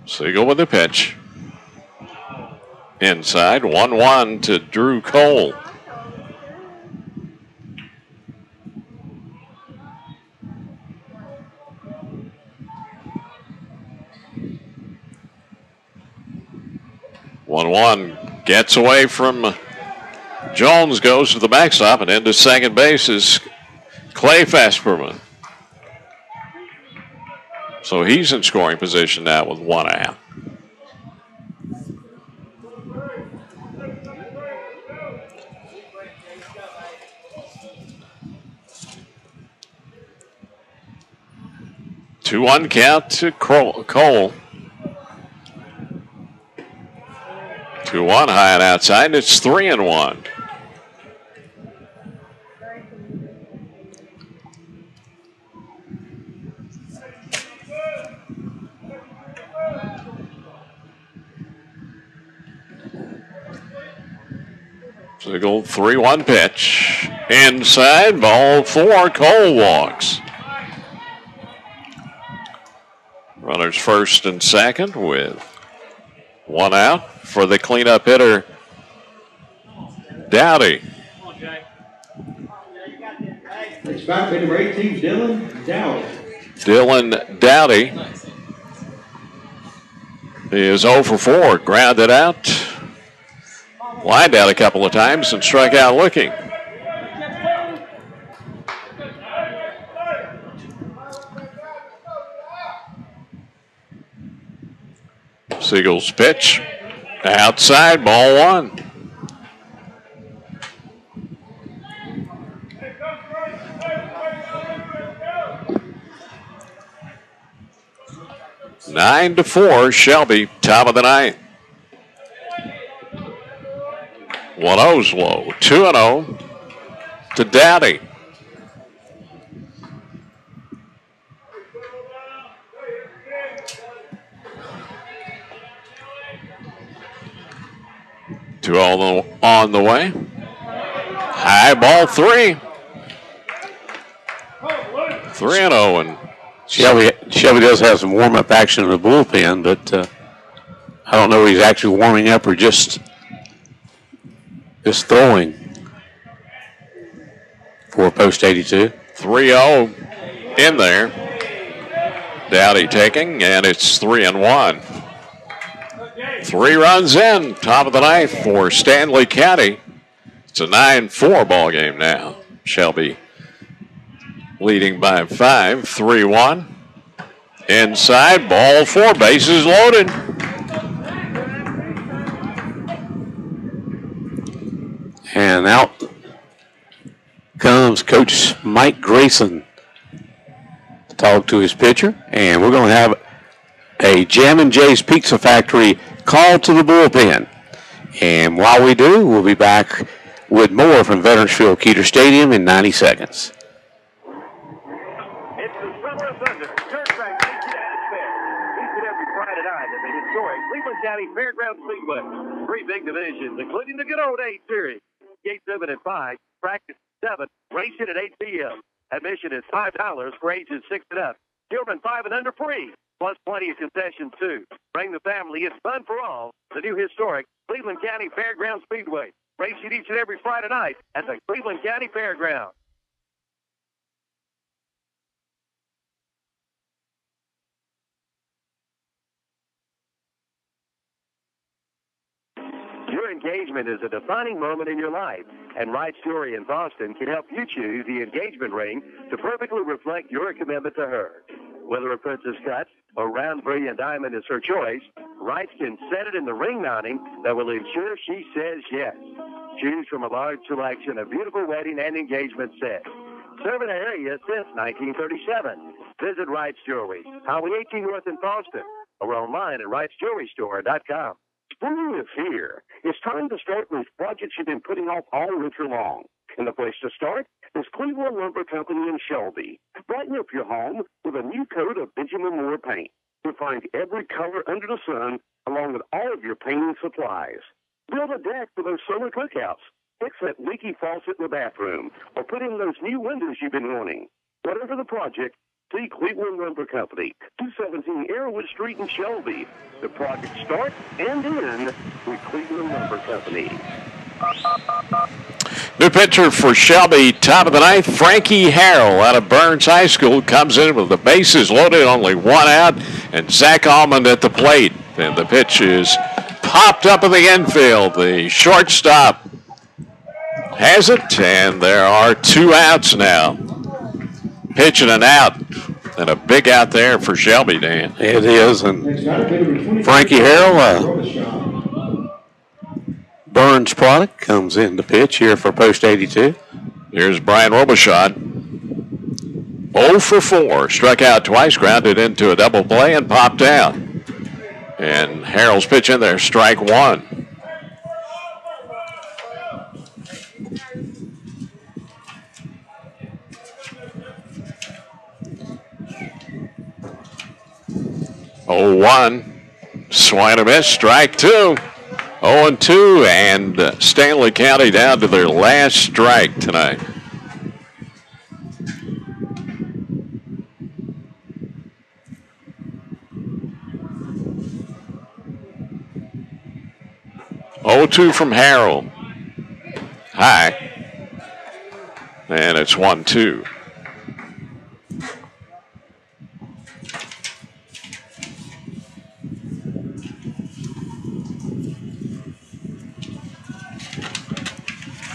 Siegel with the pitch. Inside, 1-1 to Drew Cole. One gets away from Jones, goes to the backstop, and into second base is Clay Vesperman. So he's in scoring position now with 1 out. Two 2-1 count to Cole. 2-1 high and outside. It's 3-1. Siegel 3-1 pitch. Inside, ball 4. Cole walks. Runners first and second with 1 out for the cleanup hitter, Dowdy. Next batter, number 18, Dylan Dowdy. Dylan Dowdy is 0 for 4. Grounded out. Lined out a couple of times and struck out looking. Siegel's pitch. Outside, ball 1. Nine to 4, Shelby, top of the 9th. 1-0's low. 2-0 to Dowdy. Two on the way. High ball 3. 3-0 and Shelby Shelby does have some warm-up action in the bullpen, but I don't know if he's actually warming up or just throwing for post 82. 3-0 in there. Dowdy taking, and it's 3-1. 3 runs in, top of the ninth for Stanley County. It's a 9-4 ball game now. Shelby leading by 5, 3-1. Inside, ball 4, bases loaded. And out comes Coach Mike Grayson to talk to his pitcher. And we're going to have a Jammin' Jay's Pizza Factory call to the bullpen. And while we do, we'll be back with more from Veterans Field Keeter Stadium in 90 seconds. It's the Summer Thunder. Turnpike takes it at its fair. Each and every Friday night at the historic Cleveland County Fairgrounds Speedway. 3 big divisions, including the good old 8 Series. Gates open at 5, practice at 7, race it at 8 p.m. Admission is $5 for ages 6 and up. Children 5 and under free, plus plenty of concessions too. Bring the family. It's fun for all. The new historic Cleveland County Fairgrounds Speedway. Race it each and every Friday night at the Cleveland County Fairgrounds. Your engagement is a defining moment in your life, and Wright's Jewelry in Boston can help you choose the engagement ring to perfectly reflect your commitment to her. Whether a princess cut or round brilliant diamond is her choice, Wright's can set it in the ring mounting that will ensure she says yes. Choose from a large selection of beautiful wedding and engagement sets. Serving the area since 1937. Visit Wright's Jewelry, Highway 18 North in Boston, or online at wrightsjewelrystore.com. Spring is here. It's time to start those projects you've been putting off all winter long. And the place to start is Cleveland Lumber Company in Shelby. Brighten up your home with a new coat of Benjamin Moore paint. You'll find every color under the sun along with all of your painting supplies. Build a deck for those summer cookouts. Fix that leaky faucet in the bathroom. Or put in those new windows you've been wanting. Whatever the project, see Cleveland Lumber Company, 217 Airwood Street in Shelby. The project starts and ends with Cleveland Lumber Company. New pitcher for Shelby, top of the ninth, Frankie Harrell out of Burns High School comes in with the bases loaded, only 1 out, and Zach Almond at the plate. And the pitch is popped up in the infield. The shortstop has it, and there are 2 outs now. Pitch and an out, and a big out there for Shelby, Dan. It is, and Frankie Harrell, Burns product, comes in to pitch here for post 82. Here's Brian Robichaud. 0 for 4, struck out twice, grounded into a double play, and popped out. And Harrell's pitch in there, strike 1. Oh, 1. Swing and a miss, strike 2. 0-2, and Stanley County down to their last strike tonight. Oh, 2 from Harrell. High. And it's 1-2.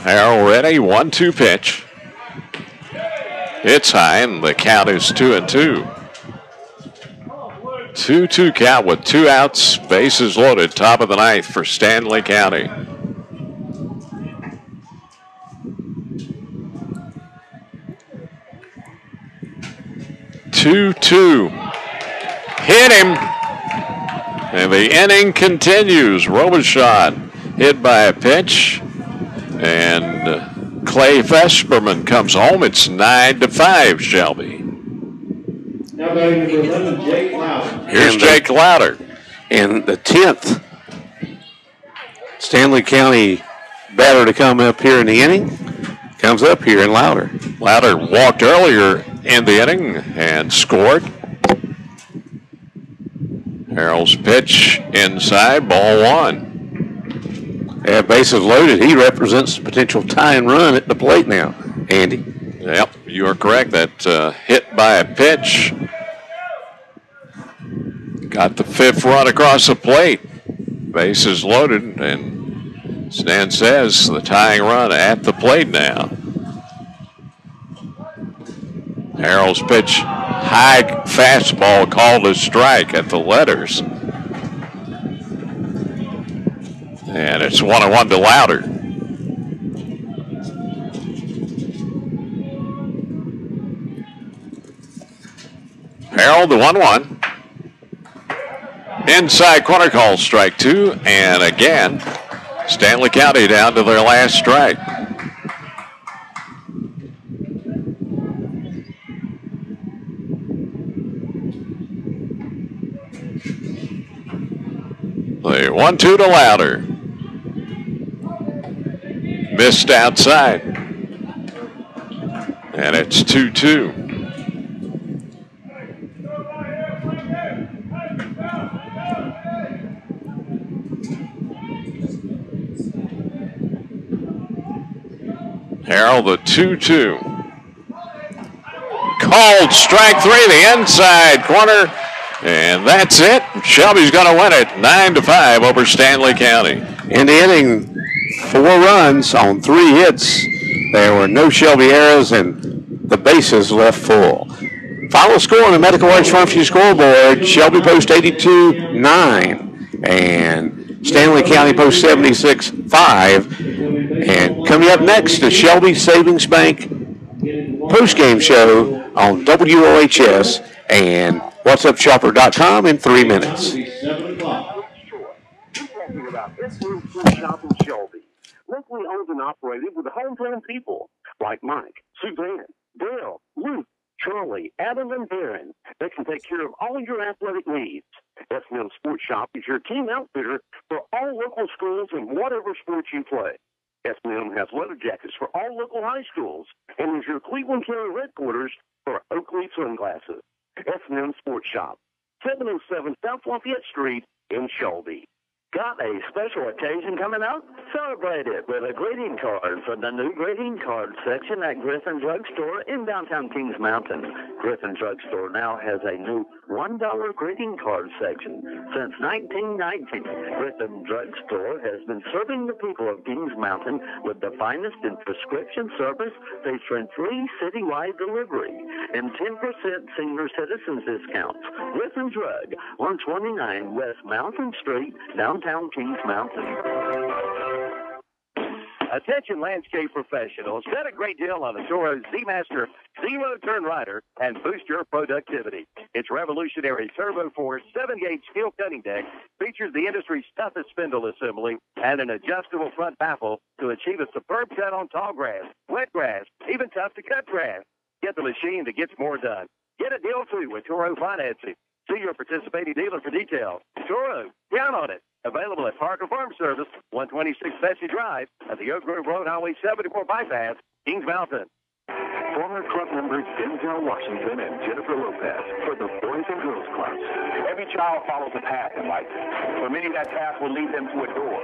Harrell ready, 1-2 pitch. It's high, and the count is 2-2. 2-2 count with 2 outs, bases loaded, top of the ninth for Stanley County. Two. Hit him. And the inning continues. Robichaud hit by a pitch. And Clay Vesperman comes home. It's 9-5, Shelby. Now batting number 11, Jake Louder. Here's Jake Louder. And the 10th Stanley County batter to come up here in the inning comes up here in Louder. Louder walked earlier in the inning and scored. Harold's pitch inside, ball one. Yeah, bases loaded. He represents the potential tying run at the plate now, Andy. Yep, you are correct. That hit by a pitch got the 5th run across the plate. Bases loaded, and Stan says the tying run at the plate now. Harold's pitch, high fastball called a strike at the letters. And it's 1-1 to Louder. Harold, the 1-1. Inside corner call, strike 2. And again, Stanley County down to their last strike. The 1-2 to Louder. Missed outside. And it's 2-2. Harold, the 2-2. Called strike 3, the inside corner. And that's it. Shelby's going to win it 9-5 over Stanley County. In the inning, 4 runs on 3 hits. There were no Shelby errors, and the bases left full. Final score on the Medical Arts Pharmacy scoreboard: Shelby post 82-9, and Stanley County post 76-5. And coming up next, the Shelby Savings Bank post-game show on WOHS and WhatsUpShopper.com in 3 minutes. Talking about this new food shop in Shelby. Locally owned and operated with hometown people like Mike, Suzanne, Dale, Luke, Charlie, Adam, and Darren that can take care of all your athletic needs. S&M Sports Shop is your team outfitter for all local schools and whatever sports you play. S&M has leather jackets for all local high schools and is your Cleveland County headquarters for Oakley sunglasses. S&M Sports Shop, 707 South Lafayette Street in Shelby. Got a special occasion coming up? Celebrate it with a greeting card from the new greeting card section at Griffin Drug Store in downtown Kings Mountain. Griffin Drug Store now has a new $1 greeting card section. Since 1990, Griffin Drug Store has been serving the people of Kings Mountain with the finest in prescription service, featuring free citywide delivery and 10% senior citizens discounts. Griffin Drug, 129 West Mountain Street, downtown Kings Mountain. Attention landscape professionals, bet a great deal on the Toro Z-Master Zero Turn Rider and boost your productivity. Its revolutionary Turbo Force 7-gauge steel cutting deck features the industry's toughest spindle assembly and an adjustable front baffle to achieve a superb cut on tall grass, wet grass, even tough to cut grass. Get the machine that gets more done. Get a deal too with Toro Financing. See your participating dealer for details. Toro, count on it. Available at Parker Farm Service, 126 Bessie Drive, at the Oak Grove Road Highway 74 bypass, Kings Mountain. Former club members Denzel Washington and Jennifer Lopez for the Boys and Girls Clubs. Every child follows a path in life. For many, that path will lead them to a door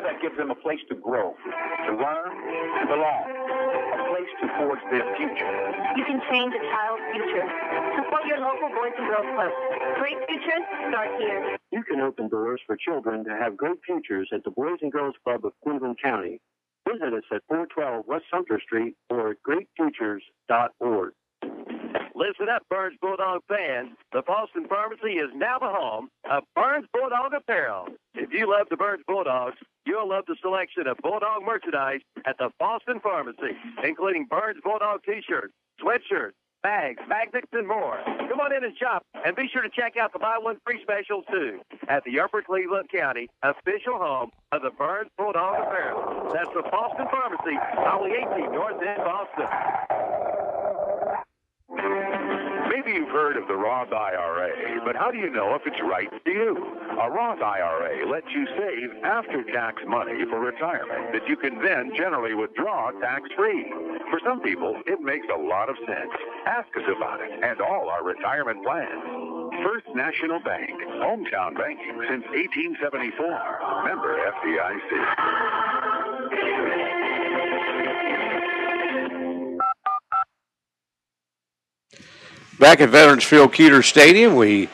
that gives them a place to grow, to learn, to belong, a place to forge their future. You can change a child's future. Support your local Boys and Girls Club. Great futures start here. You can open doors for children to have great futures at the Boys and Girls Club of Cleveland County. Visit us at 412 West Sumter Street or at greatfutures.org. Listen up, Burns Bulldog fans. The Boston Pharmacy is now the home of Burns Bulldog apparel. If you love the Burns Bulldogs, you'll love the selection of Bulldog merchandise at the Boston Pharmacy, including Burns Bulldog t-shirts, sweatshirts, bags, magnets, and more. Come on in and shop, and be sure to check out the Buy One Free specials, too, at the Upper Cleveland County official home of the Burns Bulldog apparel. That's the Boston Pharmacy, Highway 18 North End, Boston. Maybe you've heard of the Roth IRA, but how do you know if it's right for you? A Roth IRA lets you save after-tax money for retirement that you can then generally withdraw tax-free. For some people, it makes a lot of sense. Ask us about it and all our retirement plans. First National Bank, hometown banking since 1874. Member FDIC. Back at Veterans Field Keeter Stadium, we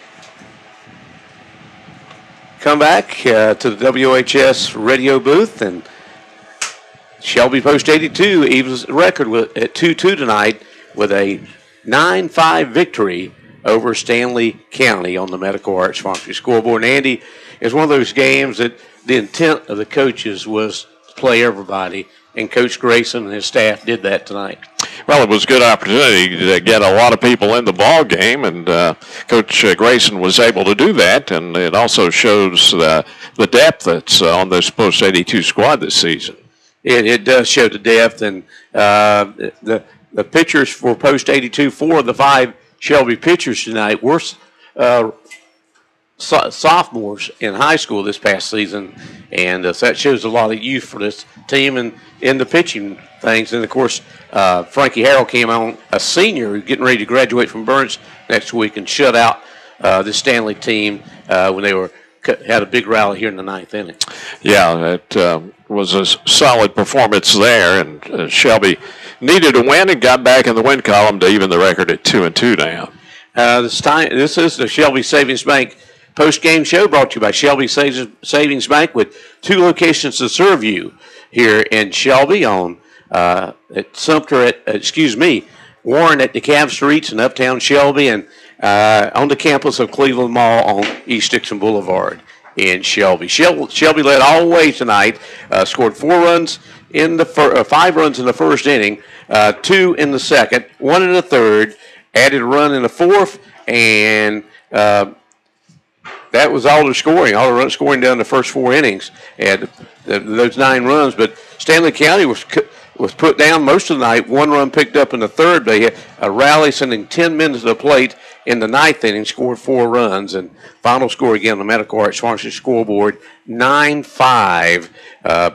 come back to the WHS radio booth, and Shelby Post 82 evens the record at 2-2 tonight with a 9-5 victory over Stanley County on the Medical Arts Sponsored Scoreboard. And Andy, it's one of those games that the intent of the coaches was to play everybody, and Coach Grayson and his staff did that tonight. Well, it was a good opportunity to get a lot of people in the ball game, and Coach Grayson was able to do that, and it also shows the depth that's on this Post 82 squad this season. It does show the depth, and the pitchers for Post 82, 4 of the 5 Shelby pitchers tonight were sophomores in high school this past season, and so that shows a lot of youth for this team and in the pitching things. And, of course, Frankie Harrell came on, a senior getting ready to graduate from Burns next week, and shut out the Stanley team when they had a big rally here in the 9th inning. Yeah, it was a solid performance there, and Shelby needed a win and got back in the win column to even the record at 2-2 now. This is the Shelby Savings Bank post-game show brought to you by Shelby Savings Bank, with 2 locations to serve you here in Shelby on at Sumter Warren at DeKalb Streets in Uptown Shelby, and on the campus of Cleveland Mall on East Dixon Boulevard in Shelby. Shelby led all the way tonight, scored 5 runs in the first inning, 2 in the second, 1 in the third, added a run in the fourth, and that was all the scoring. All the run scoring down the first 4 innings, and those 9 runs. But Stanley County was put down most of the night. 1 run picked up in the third. They had a rally, sending 10 men to the plate in the 9th inning, scored 4 runs, and final score again on the Medical Arts Sponsored Scoreboard, 9-5,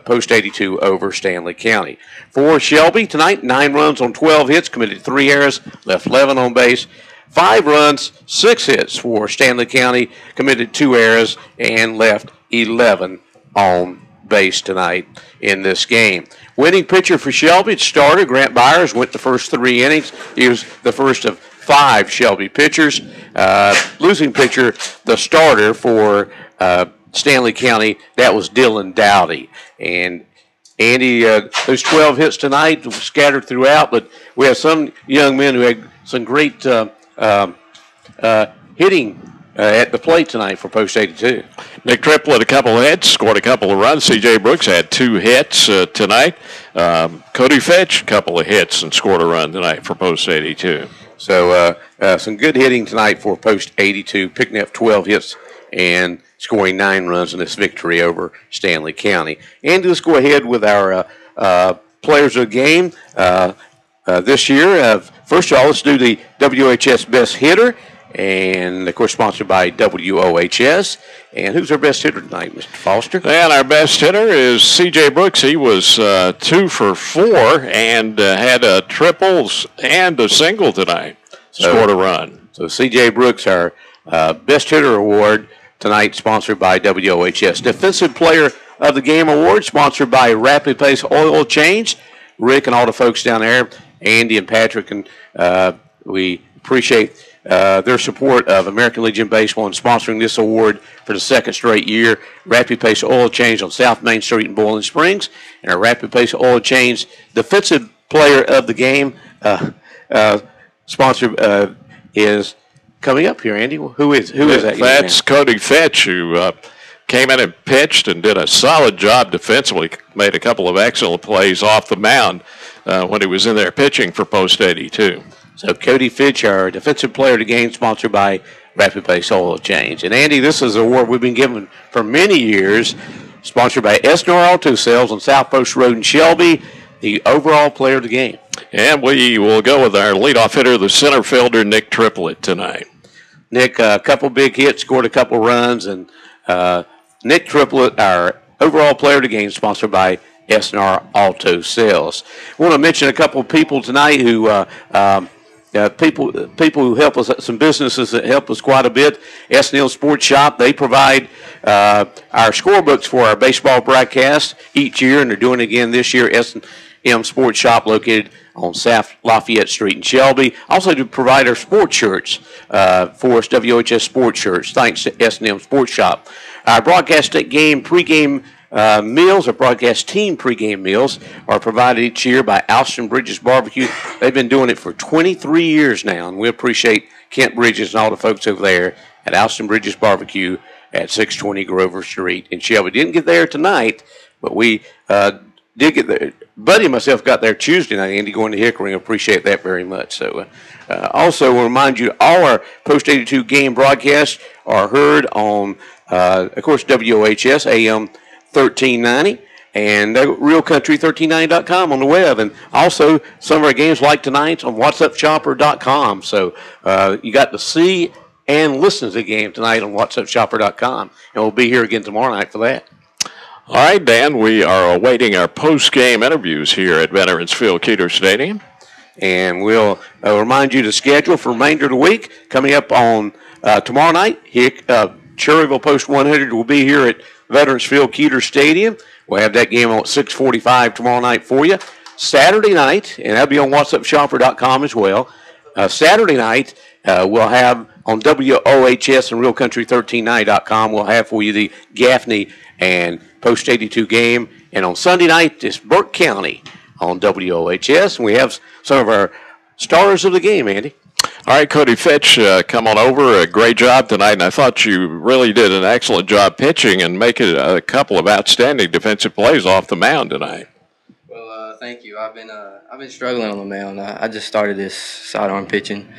Post 82 over Stanley County. For Shelby tonight, 9 runs on 12 hits, committed 3 errors, left 11 on base. 5 runs, 6 hits for Stanley County, committed 2 errors, and left 11 on base tonight in this game. Winning pitcher for Shelby, starter Grant Byers, went the first 3 innings. He was the first of 5 Shelby pitchers. Losing pitcher, the starter for Stanley County, that was Dylan Dowdy. And Andy, those 12 hits tonight were scattered throughout, but we have some young men who had some great hitting at the plate tonight for Post 82. Nick Triplett, a couple of hits, scored a couple of runs. C.J. Brooks had 2 hits tonight. Cody Fitch, a couple of hits and scored a run tonight for Post 82. So some good hitting tonight for Post 82, picking up 12 hits and scoring 9 runs in this victory over Stanley County. And let's go ahead with our players of the game this year. First of all, let's do the WHS Best Hitter, and, of course, sponsored by WOHS. And who's our best hitter tonight, Mr. Foster? And our best hitter is C.J. Brooks. He was 2 for 4 and had a triples and a single tonight. Scored a run. So C.J. Brooks, our best hitter award tonight, sponsored by WOHS. Defensive Player of the Game award, sponsored by Rapid Pace Oil Change. Rick and all the folks down there, Andy and Patrick, and we appreciate their support of American Legion Baseball and sponsoring this award for the 2nd straight year. Rapid Pace Oil Change on South Main Street in Boiling Springs, and our Rapid Pace Oil Change Defensive Player of the Game sponsor is coming up here. Andy, who is that? That's Cody Fitch, who came in and pitched and did a solid job defensively. Made a couple of excellent plays off the mound when he was in there pitching for Post 82. So Cody Fitch, our Defensive Player of the Game, sponsored by Rapid Pace Oil Change. And Andy, this is an award we've been given for many years, sponsored by Esnor Auto Sales on South Post Road in Shelby, the overall player of the game. And we will go with our leadoff hitter, the center fielder, Nick Triplett, tonight. Nick, a couple big hits, scored a couple runs, and Nick Triplett, our overall player of the game, sponsored by Esnor Auto Sales. I want to mention a couple of people tonight who people who help us, some businesses that help us quite a bit. S&M Sports Shop, they provide our scorebooks for our baseball broadcast each year, and they're doing it again this year. S&M Sports Shop, located on South Lafayette Street in Shelby. Also to provide our sports shirts for us, WHS sports shirts. Thanks to S&M Sports Shop. Our broadcast game pregame meals, or broadcast team pregame meals, are provided each year by Alston Bridges Barbecue. They've been doing it for 23 years now, and we appreciate Kent Bridges and all the folks over there at Alston Bridges Barbecue at 620 Grover Street in Shelby. Didn't get there tonight, but we did get there. Buddy and myself got there Tuesday night, Andy, going to Hickory. Appreciate that very much. So, also, we'll remind you, all our Post 82 game broadcasts are heard on, of course, WOHS AM 1390 and realcountry1390.com on the web. And also, some of our games like tonight's on whatsupshopper.com. So, you got to see and listen to the game tonight on whatsupshopper.com. And we'll be here again tomorrow night for that. All right, Dan, we are awaiting our post-game interviews here at Veterans Field Keeter Stadium. And we'll remind you the schedule for the remainder of the week. Coming up on tomorrow night, Cherryville Post 100 will be here at Veterans Field Keeter Stadium. We'll have that game on at 6:45 tomorrow night for you. Saturday night, and that'll be on whatsupshopper.com as well. Saturday night, we'll have on WOHS and realcountry1390.com, we'll have for you the Gaffney and Post 82 game. And on Sunday night, it's Burke County on WOHS. And we have some of our stars of the game, Andy. All right, Cody Fitch, come on over. A great job tonight, and I thought you really did an excellent job pitching and making a couple of outstanding defensive plays off the mound tonight. Well, thank you. I've been struggling on the mound. I just started this sidearm pitching,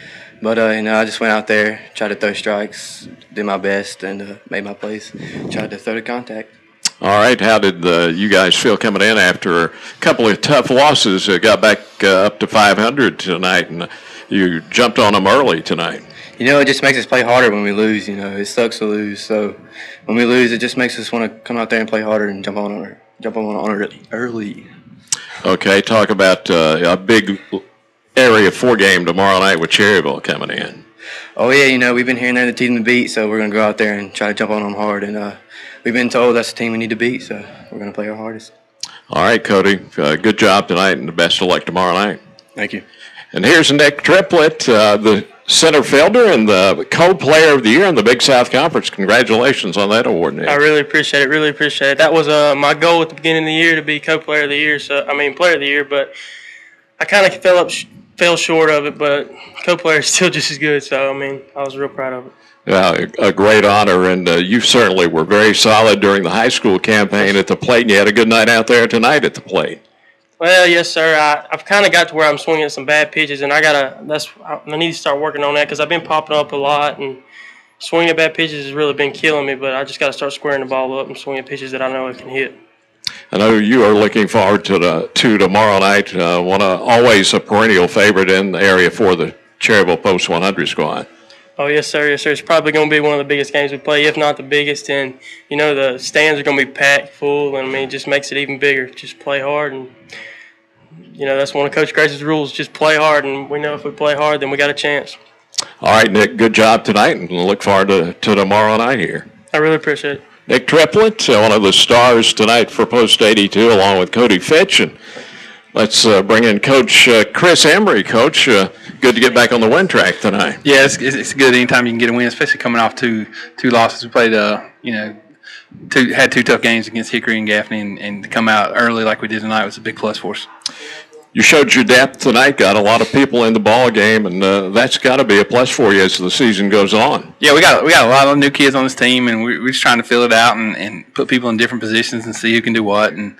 but I just went out there, tried to throw strikes, did my best, and made my plays. Tried to throw the contact. All right, how did you guys feel coming in after a couple of tough losses? Got back up to 500 tonight, and you jumped on them early tonight. It just makes us play harder when we lose. It sucks to lose. So when we lose, it just makes us want to come out there and play harder and jump on it early. Okay, talk about a big Area 4 game tomorrow night with Cherryville coming in. Oh, yeah, we've been hearing they're the team to beat, so we're going to go out there and try to jump on them hard. And we've been told that's the team we need to beat, so we're going to play our hardest. All right, Cody, good job tonight, and the best of luck tomorrow night. Thank you. And here's Nick Triplett, the center fielder and the co-player of the year in the Big South Conference. Congratulations on that award, Nick. I really appreciate it. That was my goal at the beginning of the year, to be co-player of the year. Player of the year, but I kind of fell short of it, but co-player is still just as good. So, I was real proud of it. Yeah, a great honor, and you certainly were very solid during the high school campaign at the plate, and you had a good night out there tonight at the plate. Well, yes, sir. I've kind of got to where I'm swinging some bad pitches, and I need to start working on that because I've been popping up a lot, and swinging at bad pitches has really been killing me. But I just got to start squaring the ball up and swinging pitches that I know I can hit. I know you are looking forward to tomorrow night. Always a perennial favorite in the area for the Cherryville Post 100 squad. Oh, yes, sir. Yes, sir. It's probably going to be one of the biggest games we play, if not the biggest. And, the stands are going to be packed full, and, it just makes it even bigger. Just play hard, and, that's one of Coach Grace's rules, just play hard. And we know if we play hard, then we got a chance. All right, Nick, good job tonight, and look forward to tomorrow night here. I really appreciate it. Nick Triplett, one of the stars tonight for Post 82, along with Cody Fitch. And let's bring in Coach Chris Embry. Coach, good to get back on the win track tonight. Yeah, it's good anytime you can get a win, especially coming off two losses. We played, had two tough games against Hickory and Gaffney, and to come out early like we did tonight was a big plus for us. You showed your depth tonight, got a lot of people in the ball game, and that's got to be a plus for you as the season goes on. Yeah, we got a lot of new kids on this team, and we're just trying to fill it out and put people in different positions and see who can do what, and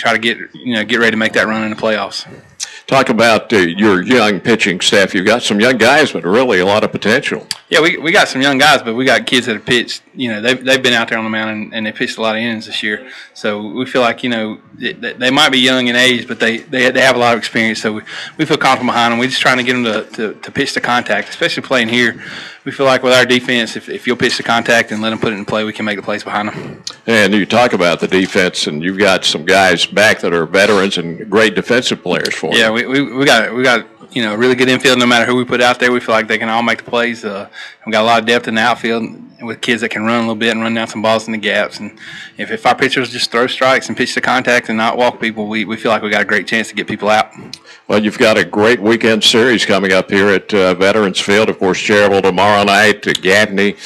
try to get ready to make that run in the playoffs. Talk about your young pitching staff. You've got some young guys, but really a lot of potential. Yeah, we got some young guys, but we got kids that have pitched. They've been out there on the mound and they pitched a lot of innings this year. So we feel like they might be young in age, but they have a lot of experience. So we feel confident behind them. We're just trying to get them to pitch the contact, especially playing here. We feel like with our defense, if you'll pitch the contact and let them put it in play, we can make the plays behind them. And you talk about the defense, and you've got some guys back that are veterans and great defensive players for you. Yeah, we got a really good infield. No matter who we put out there, we feel like they can all make the plays. We've got a lot of depth in the outfield with kids that can run a little bit and run down some balls in the gaps. And if our pitchers just throw strikes and pitch to contact and not walk people, we feel like we got a great chance to get people out. Well, you've got a great weekend series coming up here at Veterans Field. Of course, Cherryville tomorrow night, Gaffney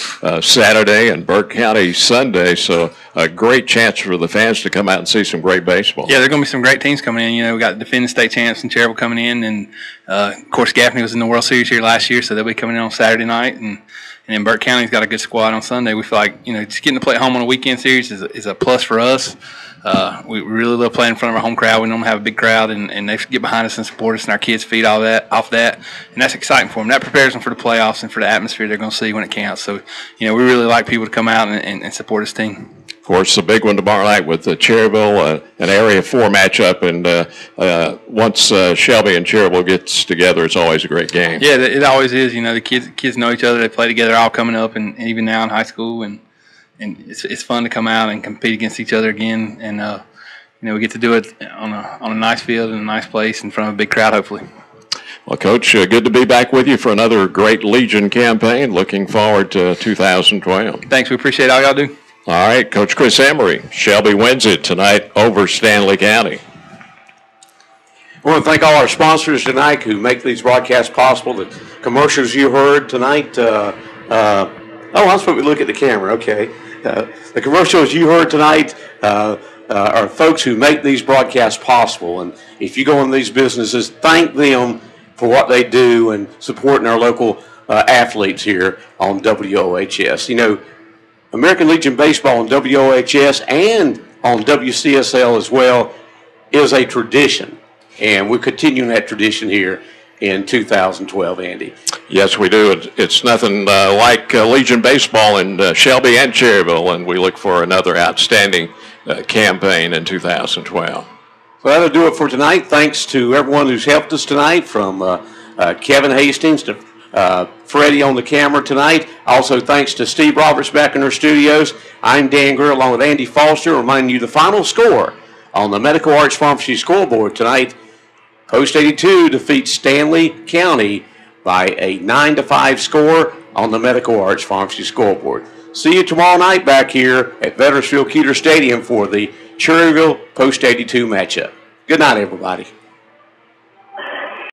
Saturday, and Burke County Sunday. So a great chance for the fans to come out and see some great baseball. Yeah, there are going to be some great teams coming in. We got the defending state champs in Cherryville coming in, and of course Gaffney was in the World Series here last year, so they'll be coming in on Saturday night, and then Burke County's got a good squad on Sunday. We feel like just getting to play at home on a weekend series is a plus for us. We really love playing in front of our home crowd. We normally have a big crowd, and they get behind us and support us, and our kids feed off that, and that's exciting for them. That prepares them for the playoffs and for the atmosphere they're going to see when it counts. So, we really like people to come out and support this team. Of course, the big one tomorrow night with Cherryville, an Area 4 matchup, and once Shelby and Cherryville gets together, it's always a great game. Yeah, it always is. The kids know each other. They play together all coming up, and even now in high school, and it's fun to come out and compete against each other again, and we get to do it on a nice field in a nice place in front of a big crowd, hopefully. Well, Coach, good to be back with you for another great Legion campaign. Looking forward to 2012. Thanks. We appreciate all y'all do. All right, Coach Chris Emery. Shelby wins it tonight over Stanley County. I want to thank all our sponsors tonight who make these broadcasts possible. The commercials you heard tonight. I'm supposed to look at the camera. Okay. The commercials you heard tonight are folks who make these broadcasts possible. And if you go in these businesses, thank them for what they do and supporting our local athletes here on WOHS. American Legion Baseball on WOHS and on WCSL as well is a tradition. And we're continuing that tradition here in 2012, Andy. Yes, we do. It's nothing like Legion Baseball in Shelby and Cherryville, and we look for another outstanding campaign in 2012. Well, that'll do it for tonight. Thanks to everyone who's helped us tonight, from Kevin Hastings to Freddie on the camera tonight. Also, thanks to Steve Roberts back in our studios. I'm Dan Greer along with Andy Foster, reminding you the final score on the Medical Arts Pharmacy scoreboard tonight. Post 82 defeats Stanley County by a 9-5 score on the Medical Arts Pharmacy scoreboard. See you tomorrow night back here at Veterans Field Keeter Stadium for the Cherryville Post 82 matchup. Good night, everybody.